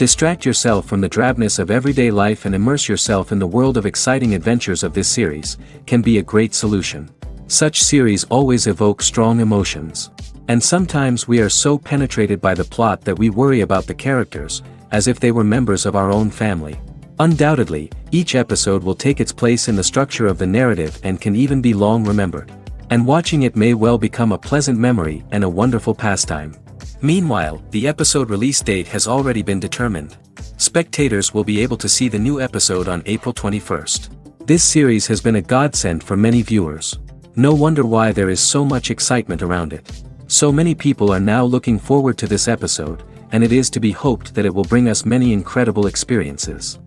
Distract yourself from the drabness of everyday life and immerse yourself in the world of exciting adventures of this series, can be a great solution. Such series always evoke strong emotions. And sometimes we are so penetrated by the plot that we worry about the characters, as if they were members of our own family. Undoubtedly, each episode will take its place in the structure of the narrative and can even be long remembered. And watching it may well become a pleasant memory and a wonderful pastime. Meanwhile, the episode release date has already been determined. Spectators will be able to see the new episode on April 21st. This series has been a godsend for many viewers. No wonder why there is so much excitement around it. So many people are now looking forward to this episode, and it is to be hoped that it will bring us many incredible experiences.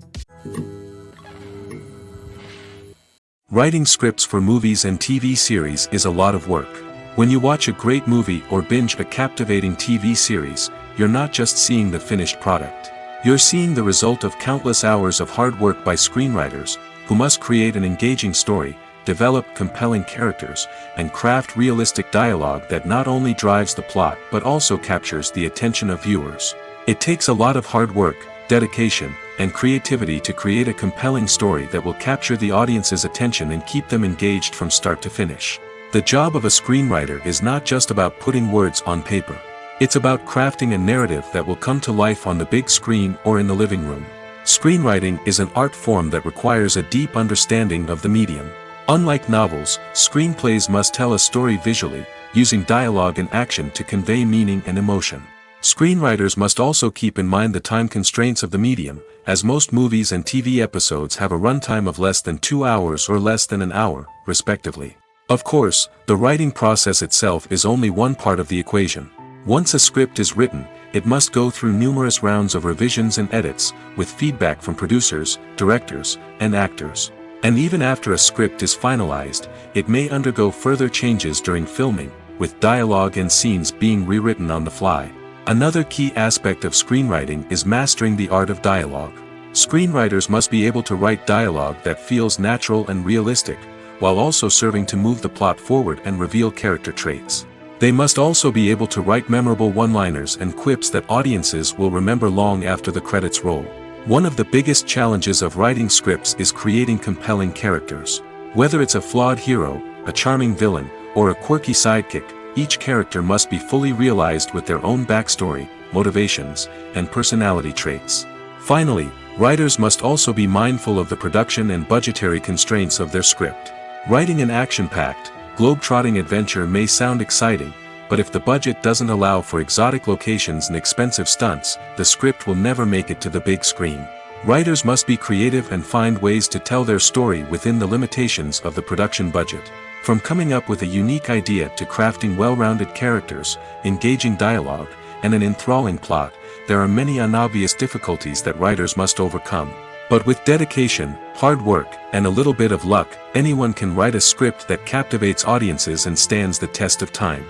Writing scripts for movies and TV series is a lot of work. When you watch a great movie or binge a captivating TV series, you're not just seeing the finished product. You're seeing the result of countless hours of hard work by screenwriters, who must create an engaging story, develop compelling characters, and craft realistic dialogue that not only drives the plot but also captures the attention of viewers. It takes a lot of hard work, dedication, and creativity to create a compelling story that will capture the audience's attention and keep them engaged from start to finish. The job of a screenwriter is not just about putting words on paper. It's about crafting a narrative that will come to life on the big screen or in the living room. Screenwriting is an art form that requires a deep understanding of the medium. Unlike novels, screenplays must tell a story visually, using dialogue and action to convey meaning and emotion. Screenwriters must also keep in mind the time constraints of the medium, as most movies and TV episodes have a runtime of less than 2 hours or less than an hour, respectively. Of course, the writing process itself is only one part of the equation. Once a script is written, it must go through numerous rounds of revisions and edits, with feedback from producers, directors, and actors. And even after a script is finalized, it may undergo further changes during filming, with dialogue and scenes being rewritten on the fly. Another key aspect of screenwriting is mastering the art of dialogue. Screenwriters must be able to write dialogue that feels natural and realistic, while also serving to move the plot forward and reveal character traits. They must also be able to write memorable one-liners and quips that audiences will remember long after the credits roll. One of the biggest challenges of writing scripts is creating compelling characters. Whether it's a flawed hero, a charming villain, or a quirky sidekick, each character must be fully realized with their own backstory, motivations, and personality traits. Finally, writers must also be mindful of the production and budgetary constraints of their script. Writing an action-packed, globe-trotting adventure may sound exciting, but if the budget doesn't allow for exotic locations and expensive stunts, the script will never make it to the big screen. Writers must be creative and find ways to tell their story within the limitations of the production budget. From coming up with a unique idea to crafting well-rounded characters, engaging dialogue, and an enthralling plot, there are many unobvious difficulties that writers must overcome. But with dedication, hard work, and a little bit of luck, anyone can write a script that captivates audiences and stands the test of time.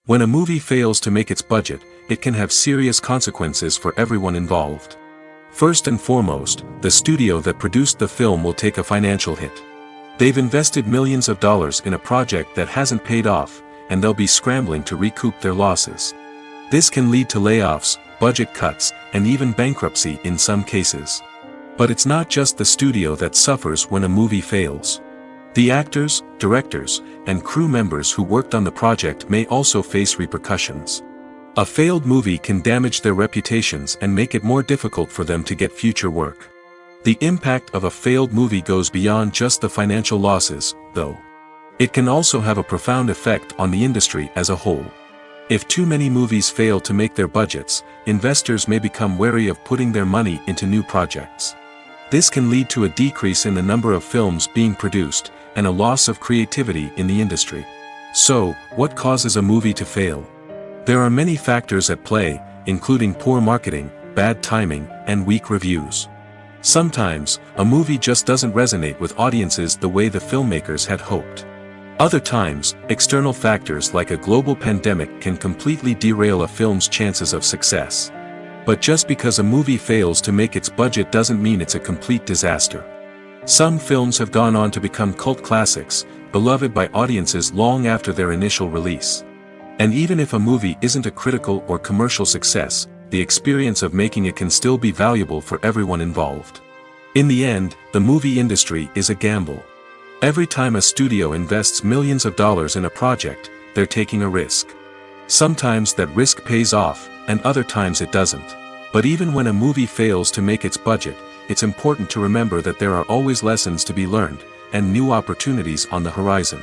When a movie fails to make its budget, it can have serious consequences for everyone involved. First and foremost, the studio that produced the film will take a financial hit. They've invested millions of dollars in a project that hasn't paid off, and they'll be scrambling to recoup their losses. This can lead to layoffs, budget cuts, and even bankruptcy in some cases. But it's not just the studio that suffers when a movie fails. The actors, directors, and crew members who worked on the project may also face repercussions. A failed movie can damage their reputations and make it more difficult for them to get future work. The impact of a failed movie goes beyond just the financial losses, though. It can also have a profound effect on the industry as a whole. If too many movies fail to make their budgets, investors may become wary of putting their money into new projects. This can lead to a decrease in the number of films being produced, and a loss of creativity in the industry. So, what causes a movie to fail? There are many factors at play, including poor marketing, bad timing, and weak reviews. Sometimes, a movie just doesn't resonate with audiences the way the filmmakers had hoped. Other times, external factors like a global pandemic can completely derail a film's chances of success. But just because a movie fails to make its budget doesn't mean it's a complete disaster. Some films have gone on to become cult classics, beloved by audiences long after their initial release. And even if a movie isn't a critical or commercial success, the experience of making it can still be valuable for everyone involved. In the end, the movie industry is a gamble. Every time a studio invests millions of dollars in a project, they're taking a risk. Sometimes that risk pays off, and other times it doesn't. But even when a movie fails to make its budget, it's important to remember that there are always lessons to be learned, and new opportunities on the horizon.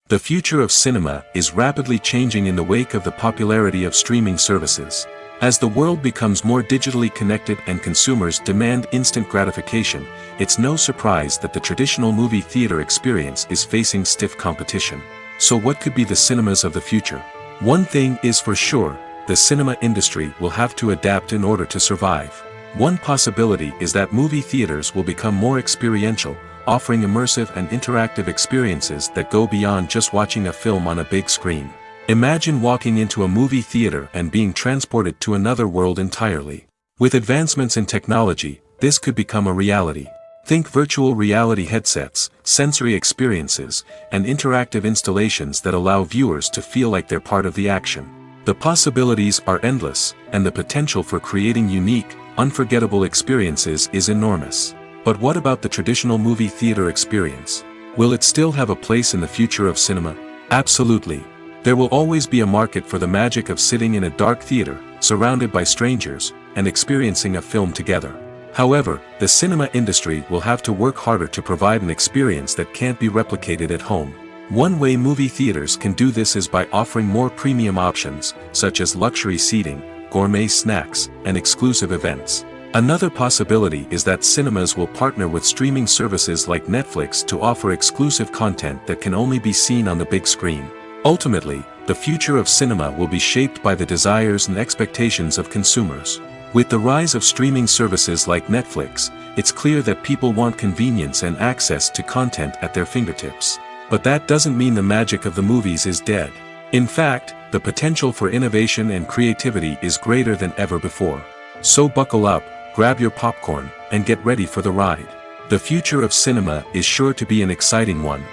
The future of cinema is rapidly changing in the wake of the popularity of streaming services. As the world becomes more digitally connected and consumers demand instant gratification, it's no surprise that the traditional movie theater experience is facing stiff competition. So what could be the cinemas of the future? One thing is for sure, the cinema industry will have to adapt in order to survive. One possibility is that movie theaters will become more experiential, offering immersive and interactive experiences that go beyond just watching a film on a big screen. Imagine walking into a movie theater and being transported to another world entirely. With advancements in technology, this could become a reality. Think virtual reality headsets, sensory experiences, and interactive installations that allow viewers to feel like they're part of the action. The possibilities are endless, and the potential for creating unique, unforgettable experiences is enormous. But what about the traditional movie theater experience? Will it still have a place in the future of cinema? Absolutely. There will always be a market for the magic of sitting in a dark theater, surrounded by strangers, and experiencing a film together. However, the cinema industry will have to work harder to provide an experience that can't be replicated at home. One way movie theaters can do this is by offering more premium options, such as luxury seating, gourmet snacks, and exclusive events. Another possibility is that cinemas will partner with streaming services like Netflix to offer exclusive content that can only be seen on the big screen. Ultimately, the future of cinema will be shaped by the desires and expectations of consumers. With the rise of streaming services like Netflix, it's clear that people want convenience and access to content at their fingertips. But that doesn't mean the magic of the movies is dead. In fact, the potential for innovation and creativity is greater than ever before. So buckle up, grab your popcorn, and get ready for the ride. The future of cinema is sure to be an exciting one.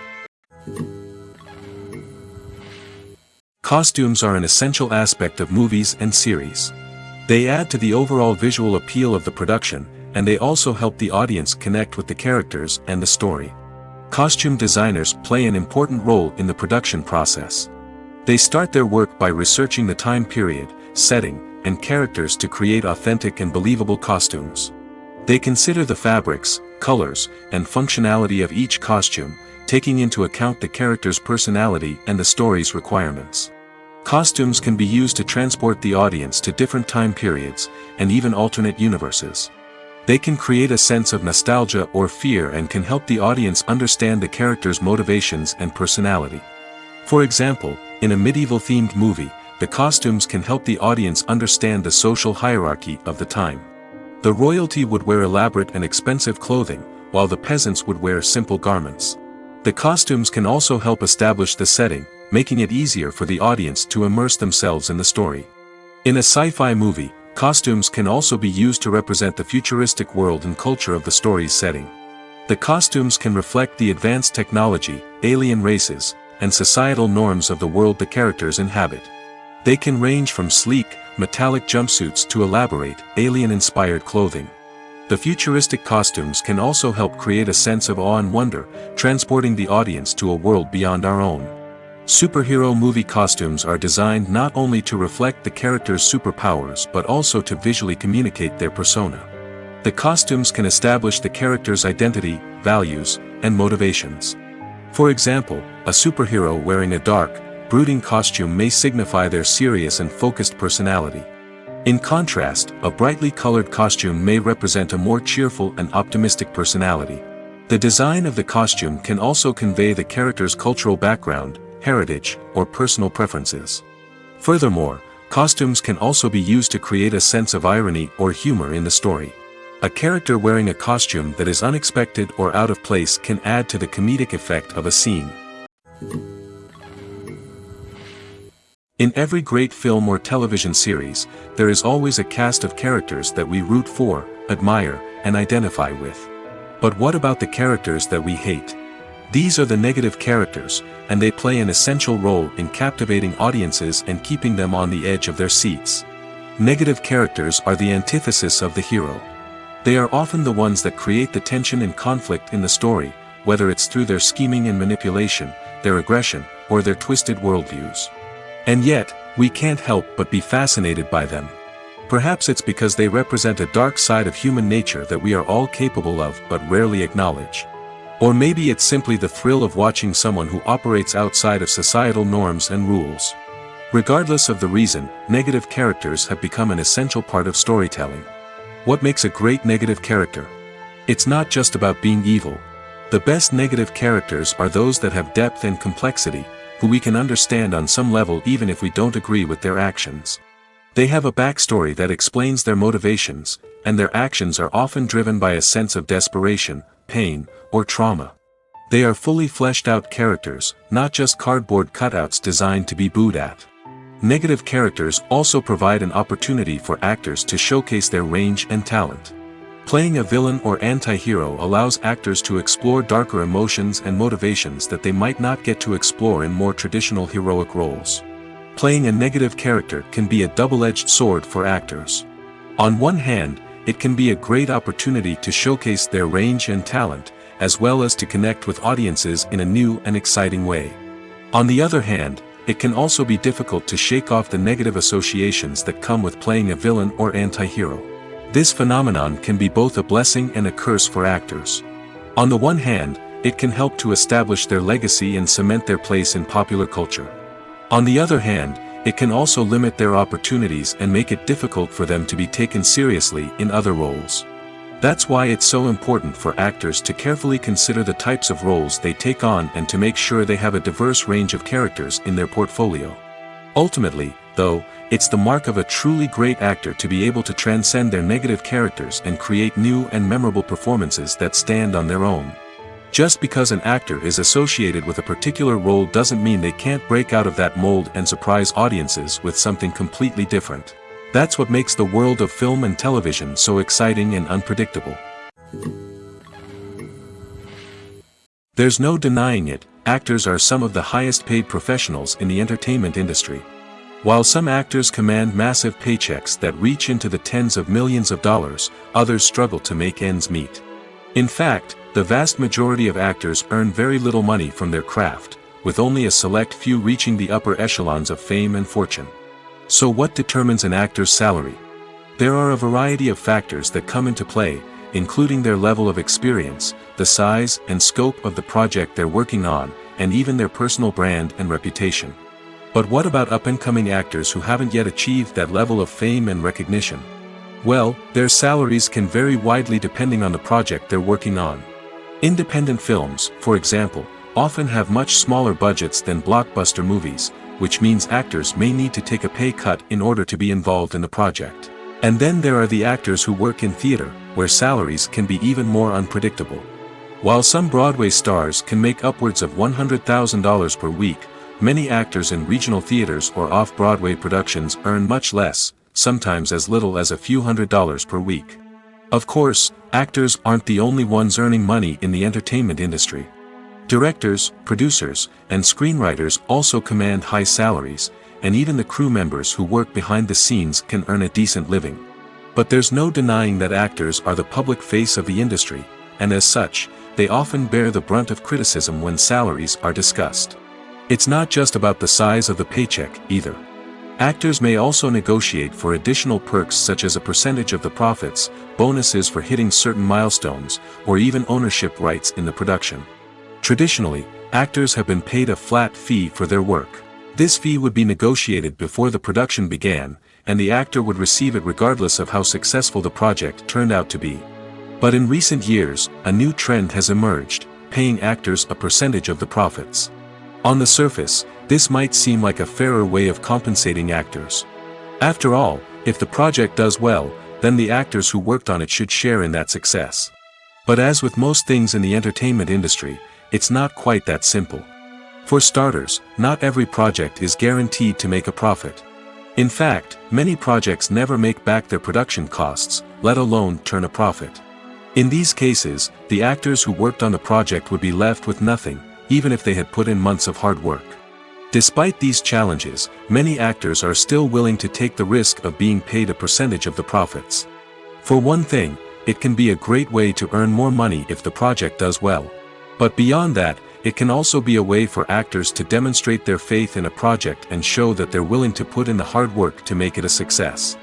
Costumes are an essential aspect of movies and series. They add to the overall visual appeal of the production, and they also help the audience connect with the characters and the story. Costume designers play an important role in the production process. They start their work by researching the time period, setting, and characters to create authentic and believable costumes. They consider the fabrics, colors, and functionality of each costume, taking into account the character's personality and the story's requirements. Costumes can be used to transport the audience to different time periods, and even alternate universes. They can create a sense of nostalgia or fear and can help the audience understand the character's motivations and personality. For example, in a medieval-themed movie, the costumes can help the audience understand the social hierarchy of the time. The royalty would wear elaborate and expensive clothing, while the peasants would wear simple garments. The costumes can also help establish the setting, making it easier for the audience to immerse themselves in the story. In a sci-fi movie, costumes can also be used to represent the futuristic world and culture of the story's setting. The costumes can reflect the advanced technology, alien races, and societal norms of the world the characters inhabit. They can range from sleek, metallic jumpsuits to elaborate, alien-inspired clothing. The futuristic costumes can also help create a sense of awe and wonder, transporting the audience to a world beyond our own. Superhero movie costumes are designed not only to reflect the character's superpowers but also to visually communicate their persona. The costumes can establish the character's identity, values, and motivations. For example, a superhero wearing a dark, brooding costume may signify their serious and focused personality. In contrast, a brightly colored costume may represent a more cheerful and optimistic personality. The design of the costume can also convey the character's cultural background, heritage, or personal preferences. Furthermore, costumes can also be used to create a sense of irony or humor in the story. A character wearing a costume that is unexpected or out of place can add to the comedic effect of a scene. In every great film or television series, there is always a cast of characters that we root for, admire, and identify with. But what about the characters that we hate? These are the negative characters, and they play an essential role in captivating audiences and keeping them on the edge of their seats. Negative characters are the antithesis of the hero. They are often the ones that create the tension and conflict in the story, whether it's through their scheming and manipulation, their aggression, or their twisted worldviews. And yet, we can't help but be fascinated by them. Perhaps it's because they represent a dark side of human nature that we are all capable of but rarely acknowledge. Or maybe it's simply the thrill of watching someone who operates outside of societal norms and rules. Regardless of the reason, negative characters have become an essential part of storytelling. What makes a great negative character? It's not just about being evil. The best negative characters are those that have depth and complexity, who we can understand on some level even if we don't agree with their actions. They have a backstory that explains their motivations, and their actions are often driven by a sense of desperation, pain, or trauma. They are fully fleshed out characters, not just cardboard cutouts designed to be booed at. Negative characters also provide an opportunity for actors to showcase their range and talent. Playing a villain or anti-hero allows actors to explore darker emotions and motivations that they might not get to explore in more traditional heroic roles. Playing a negative character can be a double-edged sword for actors. On one hand, it can be a great opportunity to showcase their range and talent, as well as to connect with audiences in a new and exciting way. On the other hand, it can also be difficult to shake off the negative associations that come with playing a villain or anti-hero. This phenomenon can be both a blessing and a curse for actors. On the one hand, it can help to establish their legacy and cement their place in popular culture. On the other hand, it can also limit their opportunities and make it difficult for them to be taken seriously in other roles. That's why it's so important for actors to carefully consider the types of roles they take on and to make sure they have a diverse range of characters in their portfolio. Ultimately, though, it's the mark of a truly great actor to be able to transcend their negative characters and create new and memorable performances that stand on their own. Just because an actor is associated with a particular role doesn't mean they can't break out of that mold and surprise audiences with something completely different. That's what makes the world of film and television so exciting and unpredictable. There's no denying it, actors are some of the highest paid professionals in the entertainment industry. While some actors command massive paychecks that reach into the tens of millions of dollars, others struggle to make ends meet. In fact, the vast majority of actors earn very little money from their craft, with only a select few reaching the upper echelons of fame and fortune. So what determines an actor's salary? There are a variety of factors that come into play, including their level of experience, the size and scope of the project they're working on, and even their personal brand and reputation. But what about up-and-coming actors who haven't yet achieved that level of fame and recognition? Well, their salaries can vary widely depending on the project they're working on. Independent films, for example, often have much smaller budgets than blockbuster movies, which means actors may need to take a pay cut in order to be involved in the project. And then there are the actors who work in theater, where salaries can be even more unpredictable. While some Broadway stars can make upwards of $100,000 per week, many actors in regional theaters or off-Broadway productions earn much less, sometimes as little as a few $100s per week. Of course, actors aren't the only ones earning money in the entertainment industry. Directors, producers, and screenwriters also command high salaries, and even the crew members who work behind the scenes can earn a decent living. But there's no denying that actors are the public face of the industry, and as such, they often bear the brunt of criticism when salaries are discussed. It's not just about the size of the paycheck, either. Actors may also negotiate for additional perks such as a percentage of the profits, bonuses for hitting certain milestones, or even ownership rights in the production. Traditionally, actors have been paid a flat fee for their work. This fee would be negotiated before the production began, and the actor would receive it regardless of how successful the project turned out to be. But in recent years, a new trend has emerged, paying actors a percentage of the profits. On the surface, this might seem like a fairer way of compensating actors. After all, if the project does well, then the actors who worked on it should share in that success. But as with most things in the entertainment industry, it's not quite that simple. For starters, not every project is guaranteed to make a profit. In fact, many projects never make back their production costs, let alone turn a profit. In these cases, the actors who worked on the project would be left with nothing, even if they had put in months of hard work. Despite these challenges, many actors are still willing to take the risk of being paid a percentage of the profits. For one thing, it can be a great way to earn more money if the project does well. But beyond that, it can also be a way for actors to demonstrate their faith in a project and show that they're willing to put in the hard work to make it a success.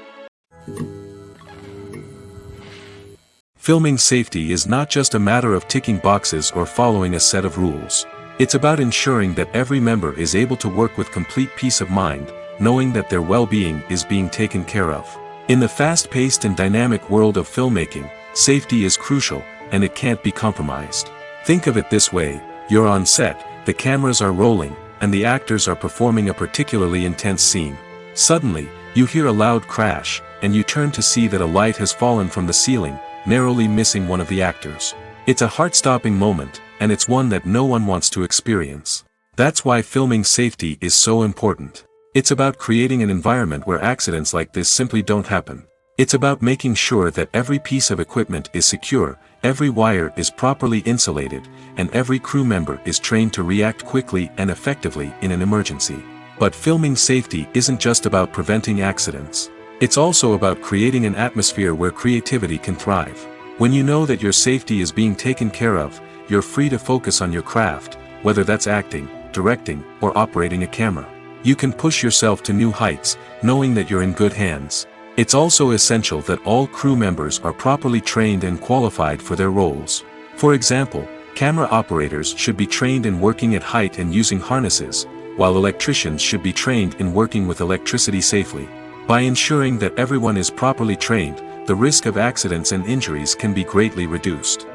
Filming safety is not just a matter of ticking boxes or following a set of rules. It's about ensuring that every member is able to work with complete peace of mind, knowing that their well-being is being taken care of. In the fast-paced and dynamic world of filmmaking, safety is crucial, and it can't be compromised. Think of it this way: you're on set, the cameras are rolling, and the actors are performing a particularly intense scene. Suddenly, you hear a loud crash, and you turn to see that a light has fallen from the ceiling, narrowly missing one of the actors. It's a heart-stopping moment, and it's one that no one wants to experience. That's why filming safety is so important. It's about creating an environment where accidents like this simply don't happen. It's about making sure that every piece of equipment is secure, every wire is properly insulated, and every crew member is trained to react quickly and effectively in an emergency. But filming safety isn't just about preventing accidents. It's also about creating an atmosphere where creativity can thrive. When you know that your safety is being taken care of, you're free to focus on your craft, whether that's acting, directing, or operating a camera. You can push yourself to new heights, knowing that you're in good hands. It's also essential that all crew members are properly trained and qualified for their roles. For example, camera operators should be trained in working at height and using harnesses, while electricians should be trained in working with electricity safely. By ensuring that everyone is properly trained, the risk of accidents and injuries can be greatly reduced.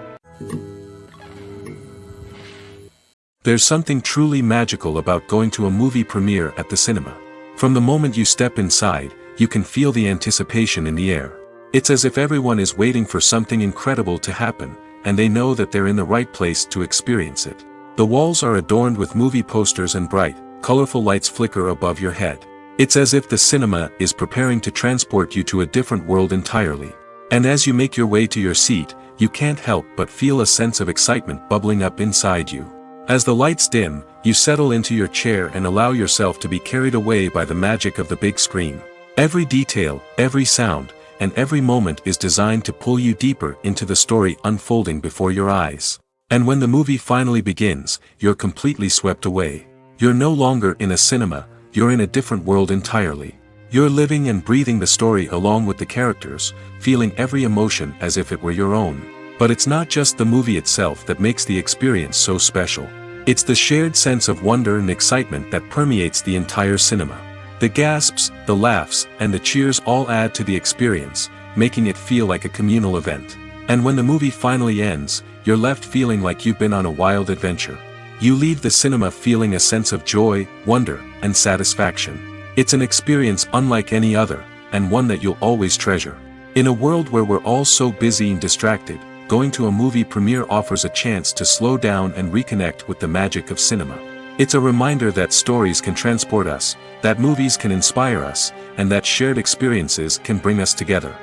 There's something truly magical about going to a movie premiere at the cinema. From the moment you step inside, you can feel the anticipation in the air. It's as if everyone is waiting for something incredible to happen, and they know that they're in the right place to experience it. The walls are adorned with movie posters and bright, colorful lights flicker above your head. It's as if the cinema is preparing to transport you to a different world entirely. And as you make your way to your seat, you can't help but feel a sense of excitement bubbling up inside you. As the lights dim, you settle into your chair and allow yourself to be carried away by the magic of the big screen. Every detail, every sound, and every moment is designed to pull you deeper into the story unfolding before your eyes. And when the movie finally begins, you're completely swept away. You're no longer in a cinema, you're in a different world entirely. You're living and breathing the story along with the characters, feeling every emotion as if it were your own. But it's not just the movie itself that makes the experience so special. It's the shared sense of wonder and excitement that permeates the entire cinema. The gasps, the laughs, and the cheers all add to the experience, making it feel like a communal event. And when the movie finally ends, you're left feeling like you've been on a wild adventure. You leave the cinema feeling a sense of joy, wonder, and satisfaction. It's an experience unlike any other, and one that you'll always treasure. In a world where we're all so busy and distracted, going to a movie premiere offers a chance to slow down and reconnect with the magic of cinema. It's a reminder that stories can transport us, that movies can inspire us, and that shared experiences can bring us together.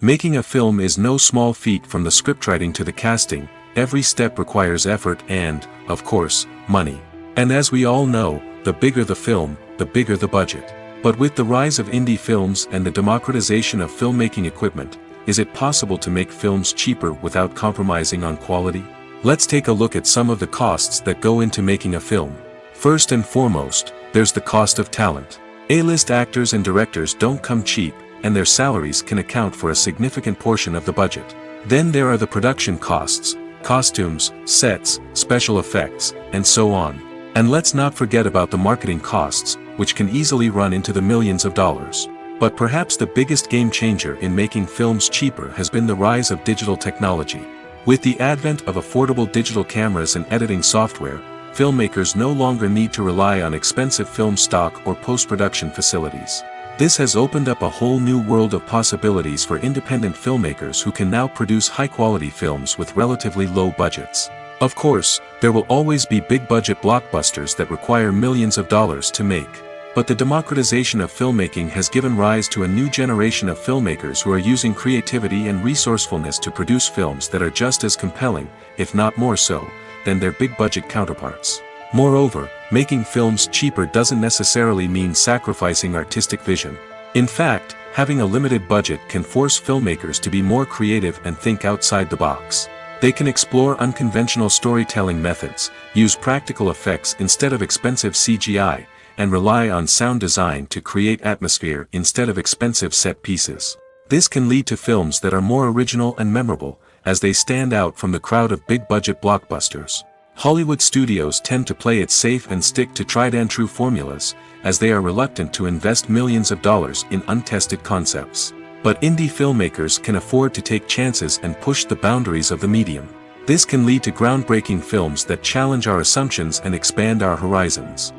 Making a film is no small feat. From the scriptwriting to the casting, every step requires effort and, of course, money. And as we all know, the bigger the film, the bigger the budget. But with the rise of indie films and the democratization of filmmaking equipment, is it possible to make films cheaper without compromising on quality? Let's take a look at some of the costs that go into making a film. First and foremost, there's the cost of talent. A-list actors and directors don't come cheap, and their salaries can account for a significant portion of the budget. Then there are the production costs, costumes, sets, special effects, and so on. And let's not forget about the marketing costs, which can easily run into the millions of dollars. But perhaps the biggest game changer in making films cheaper has been the rise of digital technology. With the advent of affordable digital cameras and editing software, filmmakers no longer need to rely on expensive film stock or post-production facilities. This has opened up a whole new world of possibilities for independent filmmakers who can now produce high-quality films with relatively low budgets. Of course, there will always be big-budget blockbusters that require millions of dollars to make. But the democratization of filmmaking has given rise to a new generation of filmmakers who are using creativity and resourcefulness to produce films that are just as compelling, if not more so, than their big-budget counterparts. Moreover, making films cheaper doesn't necessarily mean sacrificing artistic vision. In fact, having a limited budget can force filmmakers to be more creative and think outside the box. They can explore unconventional storytelling methods, use practical effects instead of expensive CGI, and rely on sound design to create atmosphere instead of expensive set pieces. This can lead to films that are more original and memorable, as they stand out from the crowd of big-budget blockbusters. Hollywood studios tend to play it safe and stick to tried-and-true formulas, as they are reluctant to invest millions of dollars in untested concepts. But indie filmmakers can afford to take chances and push the boundaries of the medium. This can lead to groundbreaking films that challenge our assumptions and expand our horizons.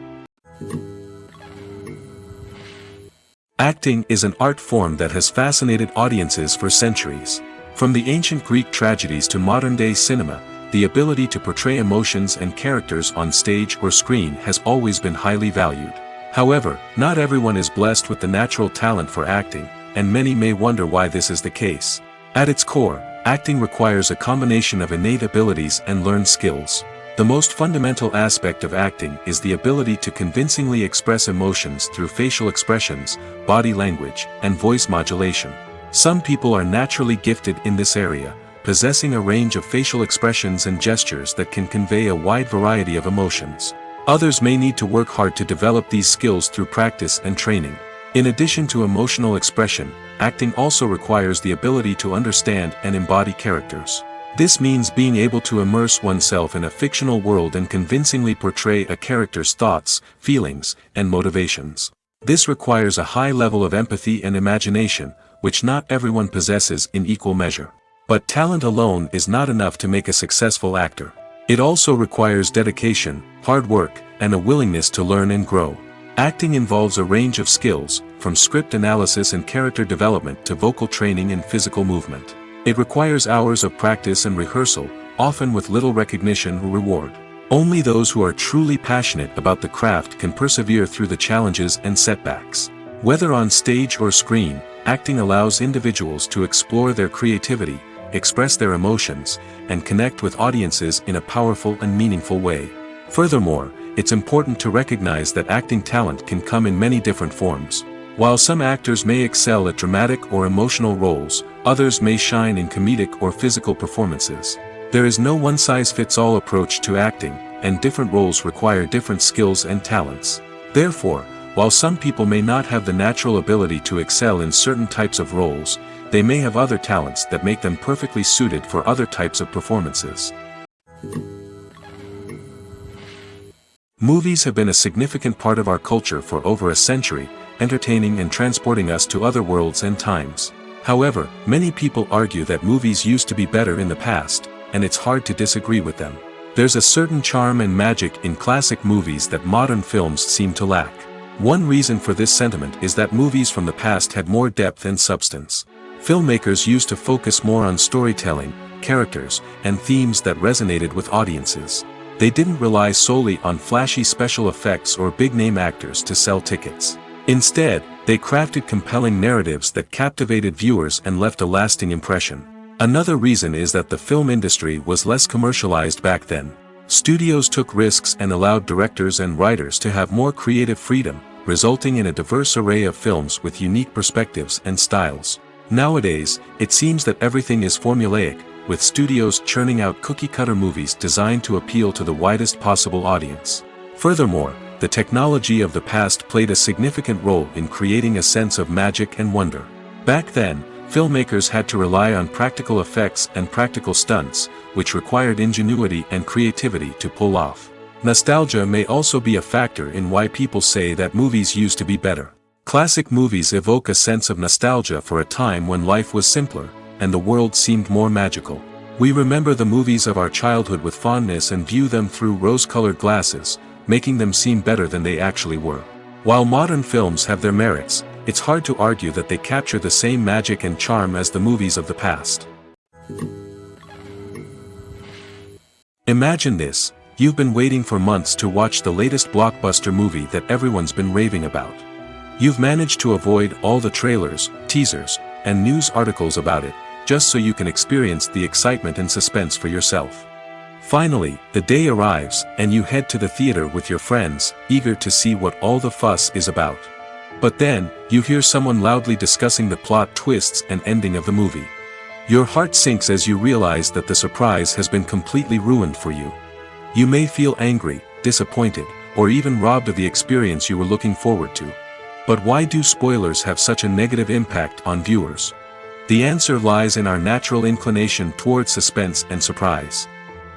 Acting is an art form that has fascinated audiences for centuries. From the ancient Greek tragedies to modern-day cinema, the ability to portray emotions and characters on stage or screen has always been highly valued. However, not everyone is blessed with the natural talent for acting, and many may wonder why this is the case. At its core, acting requires a combination of innate abilities and learned skills. The most fundamental aspect of acting is the ability to convincingly express emotions through facial expressions, body language, and voice modulation. Some people are naturally gifted in this area, possessing a range of facial expressions and gestures that can convey a wide variety of emotions. Others may need to work hard to develop these skills through practice and training. In addition to emotional expression, acting also requires the ability to understand and embody characters. This means being able to immerse oneself in a fictional world and convincingly portray a character's thoughts, feelings, and motivations. This requires a high level of empathy and imagination, which not everyone possesses in equal measure. But talent alone is not enough to make a successful actor. It also requires dedication, hard work, and a willingness to learn and grow. Acting involves a range of skills, from script analysis and character development to vocal training and physical movement. It requires hours of practice and rehearsal, often with little recognition or reward. Only those who are truly passionate about the craft can persevere through the challenges and setbacks. Whether on stage or screen, acting allows individuals to explore their creativity, express their emotions, and connect with audiences in a powerful and meaningful way. Furthermore, it's important to recognize that acting talent can come in many different forms. While some actors may excel at dramatic or emotional roles, others may shine in comedic or physical performances. There is no one-size-fits-all approach to acting, and different roles require different skills and talents. Therefore, while some people may not have the natural ability to excel in certain types of roles, they may have other talents that make them perfectly suited for other types of performances. Movies have been a significant part of our culture for over a century, entertaining and transporting us to other worlds and times. However, many people argue that movies used to be better in the past, and it's hard to disagree with them. There's a certain charm and magic in classic movies that modern films seem to lack. One reason for this sentiment is that movies from the past had more depth and substance. Filmmakers used to focus more on storytelling, characters, and themes that resonated with audiences. They didn't rely solely on flashy special effects or big-name actors to sell tickets. Instead, they crafted compelling narratives that captivated viewers and left a lasting impression. Another reason is that the film industry was less commercialized back then. Studios took risks and allowed directors and writers to have more creative freedom, resulting in a diverse array of films with unique perspectives and styles. Nowadays, it seems that everything is formulaic, with studios churning out cookie-cutter movies designed to appeal to the widest possible audience. Furthermore, the technology of the past played a significant role in creating a sense of magic and wonder. Back then, filmmakers had to rely on practical effects and practical stunts, which required ingenuity and creativity to pull off. Nostalgia may also be a factor in why people say that movies used to be better. Classic movies evoke a sense of nostalgia for a time when life was simpler, and the world seemed more magical. We remember the movies of our childhood with fondness and view them through rose-colored glasses, making them seem better than they actually were. While modern films have their merits, it's hard to argue that they capture the same magic and charm as the movies of the past. Imagine this: You've been waiting for months to watch the latest blockbuster movie that everyone's been raving about. You've managed to avoid all the trailers, teasers, and news articles about it, just so you can experience the excitement and suspense for yourself. Finally, the day arrives, and you head to the theater with your friends, eager to see what all the fuss is about. But then, you hear someone loudly discussing the plot twists and ending of the movie. Your heart sinks as you realize that the surprise has been completely ruined for you. You may feel angry, disappointed, or even robbed of the experience you were looking forward to. But why do spoilers have such a negative impact on viewers? The answer lies in our natural inclination towards suspense and surprise.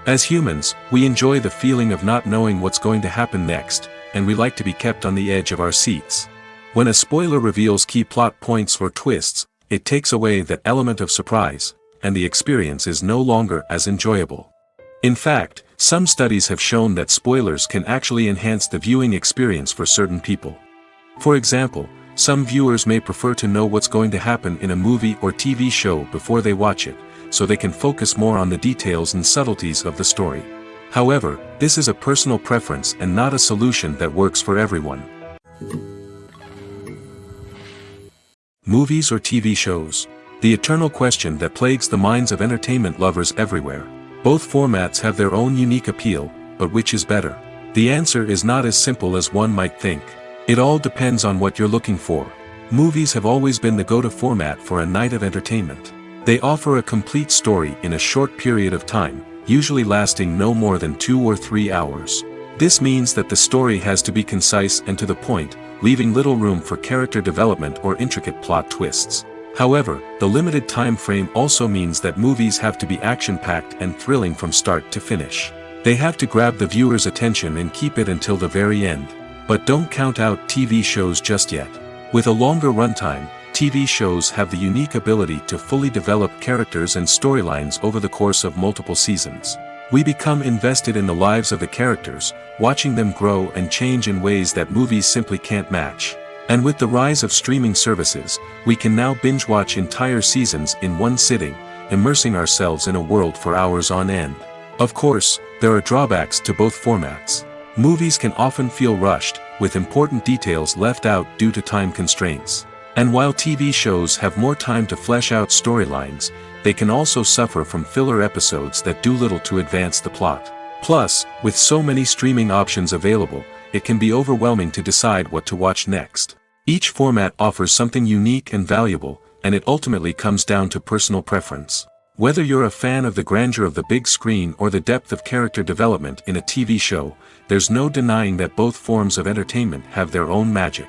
As humans, we enjoy the feeling of not knowing what's going to happen next, and we like to be kept on the edge of our seats. When a spoiler reveals key plot points or twists, it takes away that element of surprise, and the experience is no longer as enjoyable. In fact, some studies have shown that spoilers can actually enhance the viewing experience for certain people. For example, some viewers may prefer to know what's going to happen in a movie or TV show before they watch it, so they can focus more on the details and subtleties of the story. However, this is a personal preference and not a solution that works for everyone. Movies or TV shows? The eternal question that plagues the minds of entertainment lovers everywhere. Both formats have their own unique appeal, but which is better? The answer is not as simple as one might think. It all depends on what you're looking for. Movies have always been the go-to format for a night of entertainment. They offer a complete story in a short period of time, usually lasting no more than 2 or 3 hours. This means that the story has to be concise and to the point, leaving little room for character development or intricate plot twists. However, the limited time frame also means that movies have to be action-packed and thrilling from start to finish. They have to grab the viewer's attention and keep it until the very end. But don't count out TV shows just yet. With a longer runtime, TV shows have the unique ability to fully develop characters and storylines over the course of multiple seasons. We become invested in the lives of the characters, watching them grow and change in ways that movies simply can't match. And with the rise of streaming services, we can now binge-watch entire seasons in one sitting, immersing ourselves in a world for hours on end. Of course, there are drawbacks to both formats. Movies can often feel rushed, with important details left out due to time constraints. And while TV shows have more time to flesh out storylines, they can also suffer from filler episodes that do little to advance the plot. Plus, with so many streaming options available, it can be overwhelming to decide what to watch next. Each format offers something unique and valuable, and it ultimately comes down to personal preference. Whether you're a fan of the grandeur of the big screen or the depth of character development in a TV show, there's no denying that both forms of entertainment have their own magic.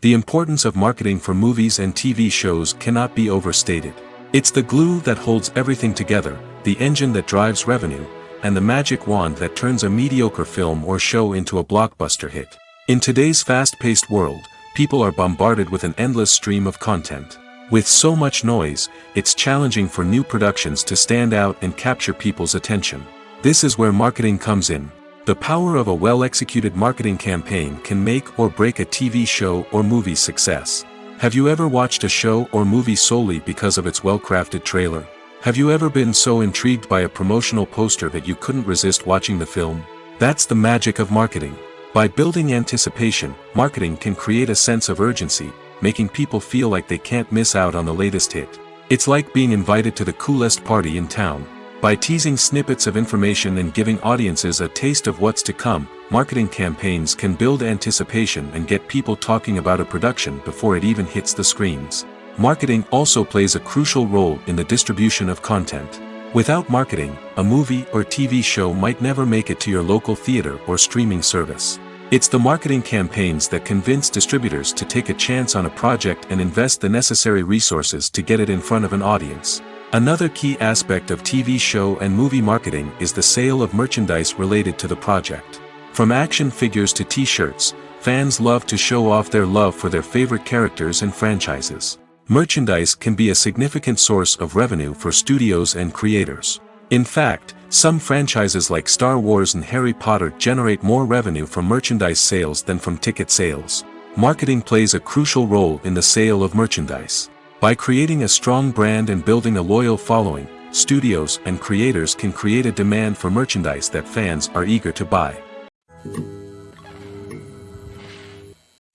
The importance of marketing for movies and TV shows cannot be overstated. It's the glue that holds everything together, the engine that drives revenue, and the magic wand that turns a mediocre film or show into a blockbuster hit. In today's fast-paced world, people are bombarded with an endless stream of content. With so much noise, it's challenging for new productions to stand out and capture people's attention. This is where marketing comes in. The power of a well-executed marketing campaign can make or break a TV show or movie's success. Have you ever watched a show or movie solely because of its well-crafted trailer? Have you ever been so intrigued by a promotional poster that you couldn't resist watching the film? That's the magic of marketing. By building anticipation, marketing can create a sense of urgency, making people feel like they can't miss out on the latest hit. It's like being invited to the coolest party in town. By teasing snippets of information and giving audiences a taste of what's to come, marketing campaigns can build anticipation and get people talking about a production before it even hits the screens. Marketing also plays a crucial role in the distribution of content. Without marketing, a movie or TV show might never make it to your local theater or streaming service. It's the marketing campaigns that convince distributors to take a chance on a project and invest the necessary resources to get it in front of an audience. Another key aspect of TV show and movie marketing is the sale of merchandise related to the project. From action figures to t-shirts, fans love to show off their love for their favorite characters and franchises. Merchandise can be a significant source of revenue for studios and creators. In fact, some franchises like Star Wars and Harry Potter generate more revenue from merchandise sales than from ticket sales. Marketing plays a crucial role in the sale of merchandise. By creating a strong brand and building a loyal following, studios and creators can create a demand for merchandise that fans are eager to buy.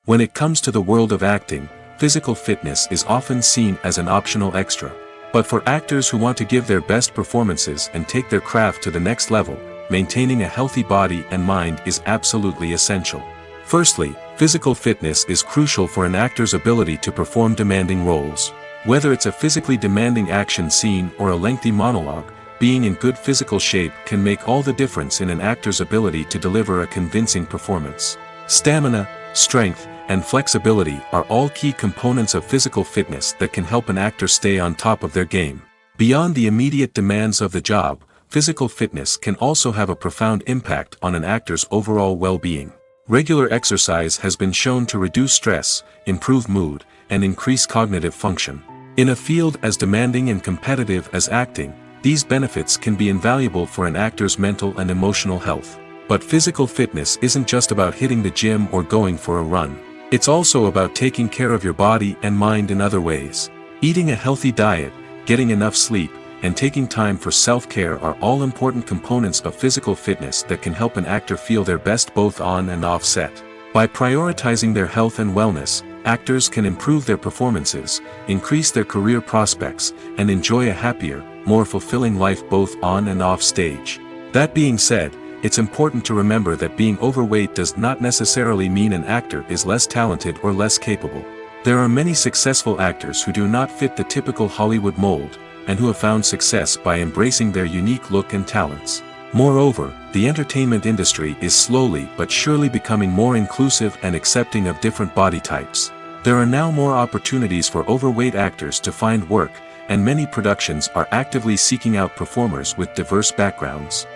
When it comes to the world of acting, physical fitness is often seen as an optional extra. But for actors who want to give their best performances and take their craft to the next level, maintaining a healthy body and mind is absolutely essential. Firstly, physical fitness is crucial for an actor's ability to perform demanding roles. Whether it's a physically demanding action scene or a lengthy monologue, being in good physical shape can make all the difference in an actor's ability to deliver a convincing performance. Stamina, strength, and flexibility are all key components of physical fitness that can help an actor stay on top of their game. Beyond the immediate demands of the job, physical fitness can also have a profound impact on an actor's overall well-being. Regular exercise has been shown to reduce stress, improve mood, and increase cognitive function. In a field as demanding and competitive as acting, these benefits can be invaluable for an actor's mental and emotional health. But physical fitness isn't just about hitting the gym or going for a run. It's also about taking care of your body and mind in other ways. Eating a healthy diet, getting enough sleep, and taking time for self-care are all important components of physical fitness that can help an actor feel their best both on and off set. By prioritizing their health and wellness, actors can improve their performances, increase their career prospects, and enjoy a happier, more fulfilling life both on and off stage. That being said, it's important to remember that being overweight does not necessarily mean an actor is less talented or less capable. There are many successful actors who do not fit the typical Hollywood mold, and who have found success by embracing their unique look and talents. Moreover, the entertainment industry is slowly but surely becoming more inclusive and accepting of different body types. There are now more opportunities for overweight actors to find work, and many productions are actively seeking out performers with diverse backgrounds.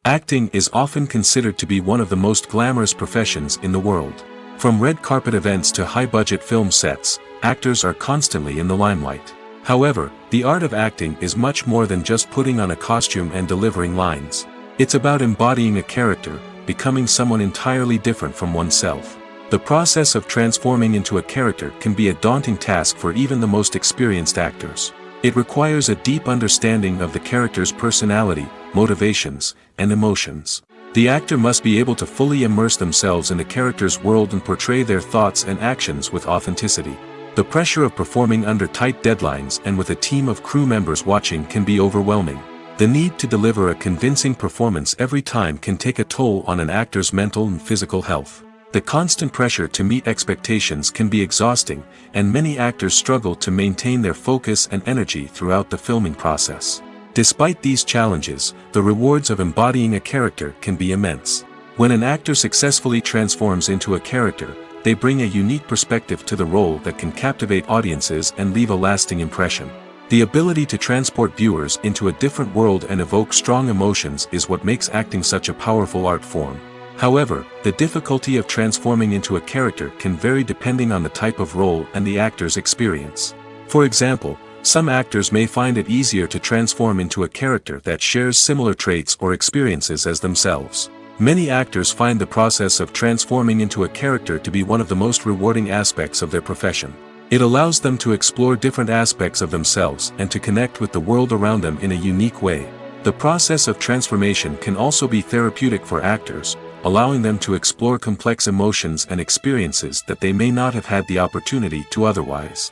Acting is often considered to be one of the most glamorous professions in the world. From red carpet events to high-budget film sets, actors are constantly in the limelight. However, the art of acting is much more than just putting on a costume and delivering lines. It's about embodying a character, becoming someone entirely different from oneself. The process of transforming into a character can be a daunting task for even the most experienced actors. It requires a deep understanding of the character's personality, motivations, and emotions. The actor must be able to fully immerse themselves in the character's world and portray their thoughts and actions with authenticity. The pressure of performing under tight deadlines and with a team of crew members watching can be overwhelming. The need to deliver a convincing performance every time can take a toll on an actor's mental and physical health. The constant pressure to meet expectations can be exhausting, and many actors struggle to maintain their focus and energy throughout the filming process. Despite these challenges, the rewards of embodying a character can be immense. When an actor successfully transforms into a character, they bring a unique perspective to the role that can captivate audiences and leave a lasting impression. The ability to transport viewers into a different world and evoke strong emotions is what makes acting such a powerful art form. However, the difficulty of transforming into a character can vary depending on the type of role and the actor's experience. For example, some actors may find it easier to transform into a character that shares similar traits or experiences as themselves. Many actors find the process of transforming into a character to be one of the most rewarding aspects of their profession. It allows them to explore different aspects of themselves and to connect with the world around them in a unique way. The process of transformation can also be therapeutic for actors, allowing them to explore complex emotions and experiences that they may not have had the opportunity to otherwise.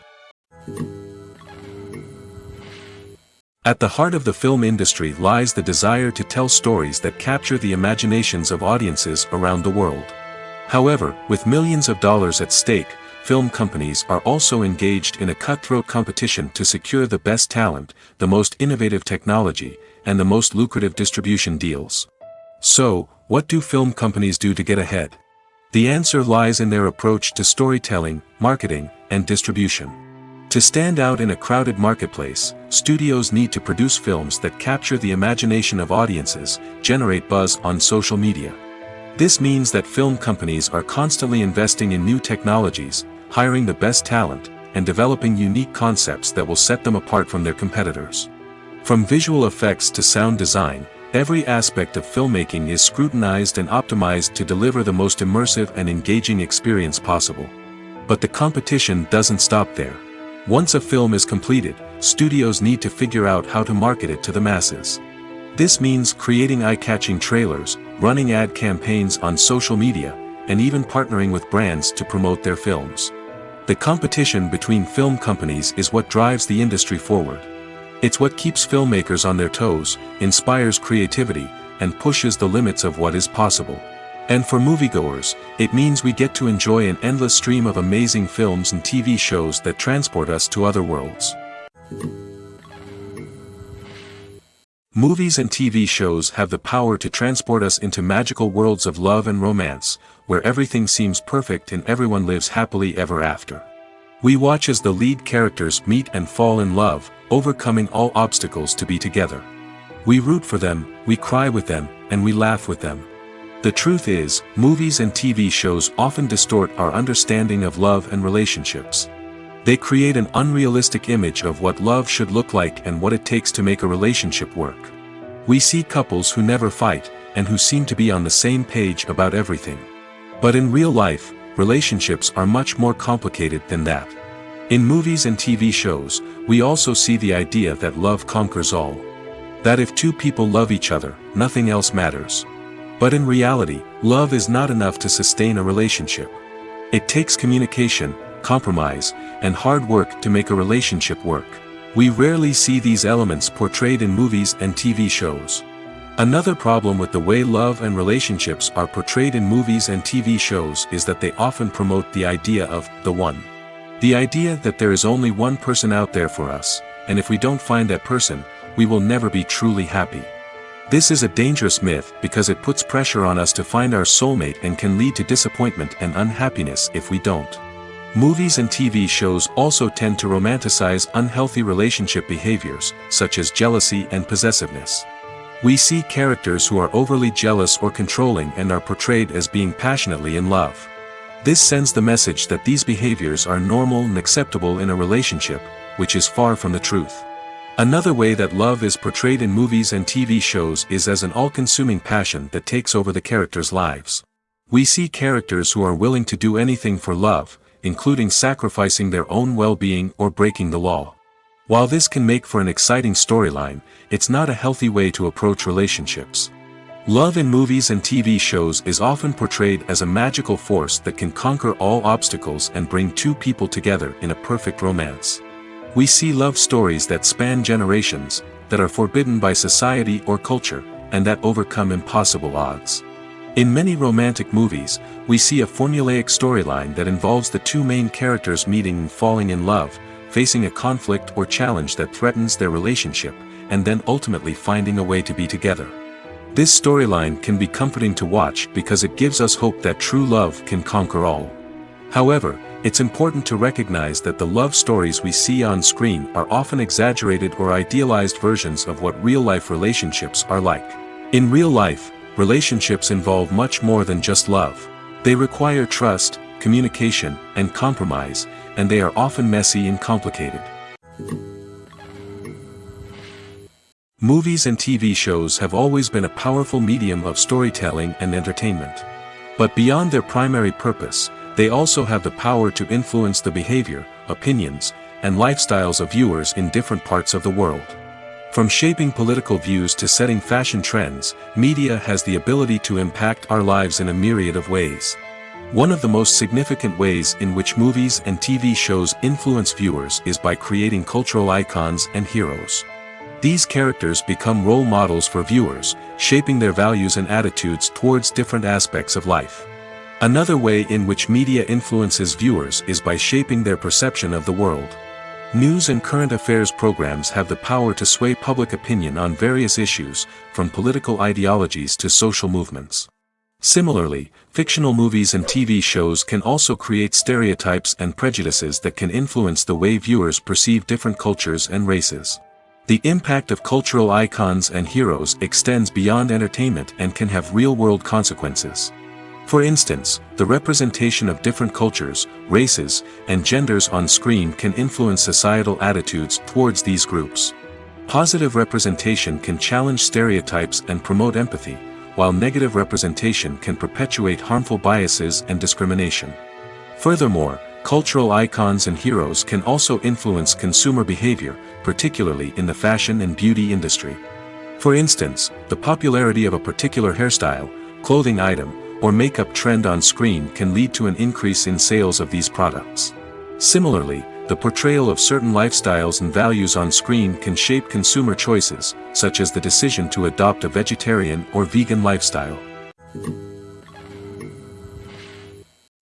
At the heart of the film industry lies the desire to tell stories that capture the imaginations of audiences around the world. However, with millions of dollars at stake, film companies are also engaged in a cutthroat competition to secure the best talent, the most innovative technology, and the most lucrative distribution deals. So, what do film companies do to get ahead? The answer lies in their approach to storytelling, marketing, and distribution. To stand out in a crowded marketplace, studios need to produce films that capture the imagination of audiences, generate buzz on social media. This means that film companies are constantly investing in new technologies, hiring the best talent, and developing unique concepts that will set them apart from their competitors. From visual effects to sound design, every aspect of filmmaking is scrutinized and optimized to deliver the most immersive and engaging experience possible. But the competition doesn't stop there. Once a film is completed, studios need to figure out how to market it to the masses. This means creating eye-catching trailers, running ad campaigns on social media, and even partnering with brands to promote their films. The competition between film companies is what drives the industry forward. It's what keeps filmmakers on their toes, inspires creativity, and pushes the limits of what is possible. And for moviegoers, it means we get to enjoy an endless stream of amazing films and TV shows that transport us to other worlds. Movies and TV shows have the power to transport us into magical worlds of love and romance, where everything seems perfect and everyone lives happily ever after. We watch as the lead characters meet and fall in love, overcoming all obstacles to be together. We root for them, we cry with them, and we laugh with them. The truth is, movies and TV shows often distort our understanding of love and relationships. They create an unrealistic image of what love should look like and what it takes to make a relationship work. We see couples who never fight, and who seem to be on the same page about everything. But in real life, relationships are much more complicated than that. In movies and TV shows, we also see the idea that love conquers all. That if two people love each other, nothing else matters. But in reality, love is not enough to sustain a relationship. It takes communication, compromise, and hard work to make a relationship work. We rarely see these elements portrayed in movies and TV shows. Another problem with the way love and relationships are portrayed in movies and TV shows is that they often promote the idea of the one. The idea that there is only one person out there for us, and if we don't find that person, we will never be truly happy. This is a dangerous myth because it puts pressure on us to find our soulmate and can lead to disappointment and unhappiness if we don't. Movies and TV shows also tend to romanticize unhealthy relationship behaviors, such as jealousy and possessiveness. We see characters who are overly jealous or controlling and are portrayed as being passionately in love. This sends the message that these behaviors are normal and acceptable in a relationship, which is far from the truth. Another way that love is portrayed in movies and TV shows is as an all-consuming passion that takes over the characters' lives. We see characters who are willing to do anything for love, including sacrificing their own well-being or breaking the law. While this can make for an exciting storyline, it's not a healthy way to approach relationships. Love in movies and TV shows is often portrayed as a magical force that can conquer all obstacles and bring two people together in a perfect romance. We see love stories that span generations, that are forbidden by society or culture, and that overcome impossible odds. In many romantic movies, we see a formulaic storyline that involves the two main characters meeting and falling in love, facing a conflict or challenge that threatens their relationship, and then ultimately finding a way to be together. This storyline can be comforting to watch because it gives us hope that true love can conquer all. However, it's important to recognize that the love stories we see on screen are often exaggerated or idealized versions of what real-life relationships are like. In real life, relationships involve much more than just love. They require trust, communication, and compromise, and they are often messy and complicated. Movies and TV shows have always been a powerful medium of storytelling and entertainment. But beyond their primary purpose, they also have the power to influence the behavior, opinions, and lifestyles of viewers in different parts of the world. From shaping political views to setting fashion trends, media has the ability to impact our lives in a myriad of ways. One of the most significant ways in which movies and TV shows influence viewers is by creating cultural icons and heroes. These characters become role models for viewers, shaping their values and attitudes towards different aspects of life. Another way in which media influences viewers is by shaping their perception of the world. News and current affairs programs have the power to sway public opinion on various issues, from political ideologies to social movements. Similarly, fictional movies and TV shows can also create stereotypes and prejudices that can influence the way viewers perceive different cultures and races. The impact of cultural icons and heroes extends beyond entertainment and can have real-world consequences. For instance, the representation of different cultures, races, and genders on screen can influence societal attitudes towards these groups. Positive representation can challenge stereotypes and promote empathy, while negative representation can perpetuate harmful biases and discrimination. Furthermore, cultural icons and heroes can also influence consumer behavior, particularly in the fashion and beauty industry. For instance, the popularity of a particular hairstyle, clothing item, or makeup trend on screen can lead to an increase in sales of these products. Similarly, the portrayal of certain lifestyles and values on screen can shape consumer choices, such as the decision to adopt a vegetarian or vegan lifestyle.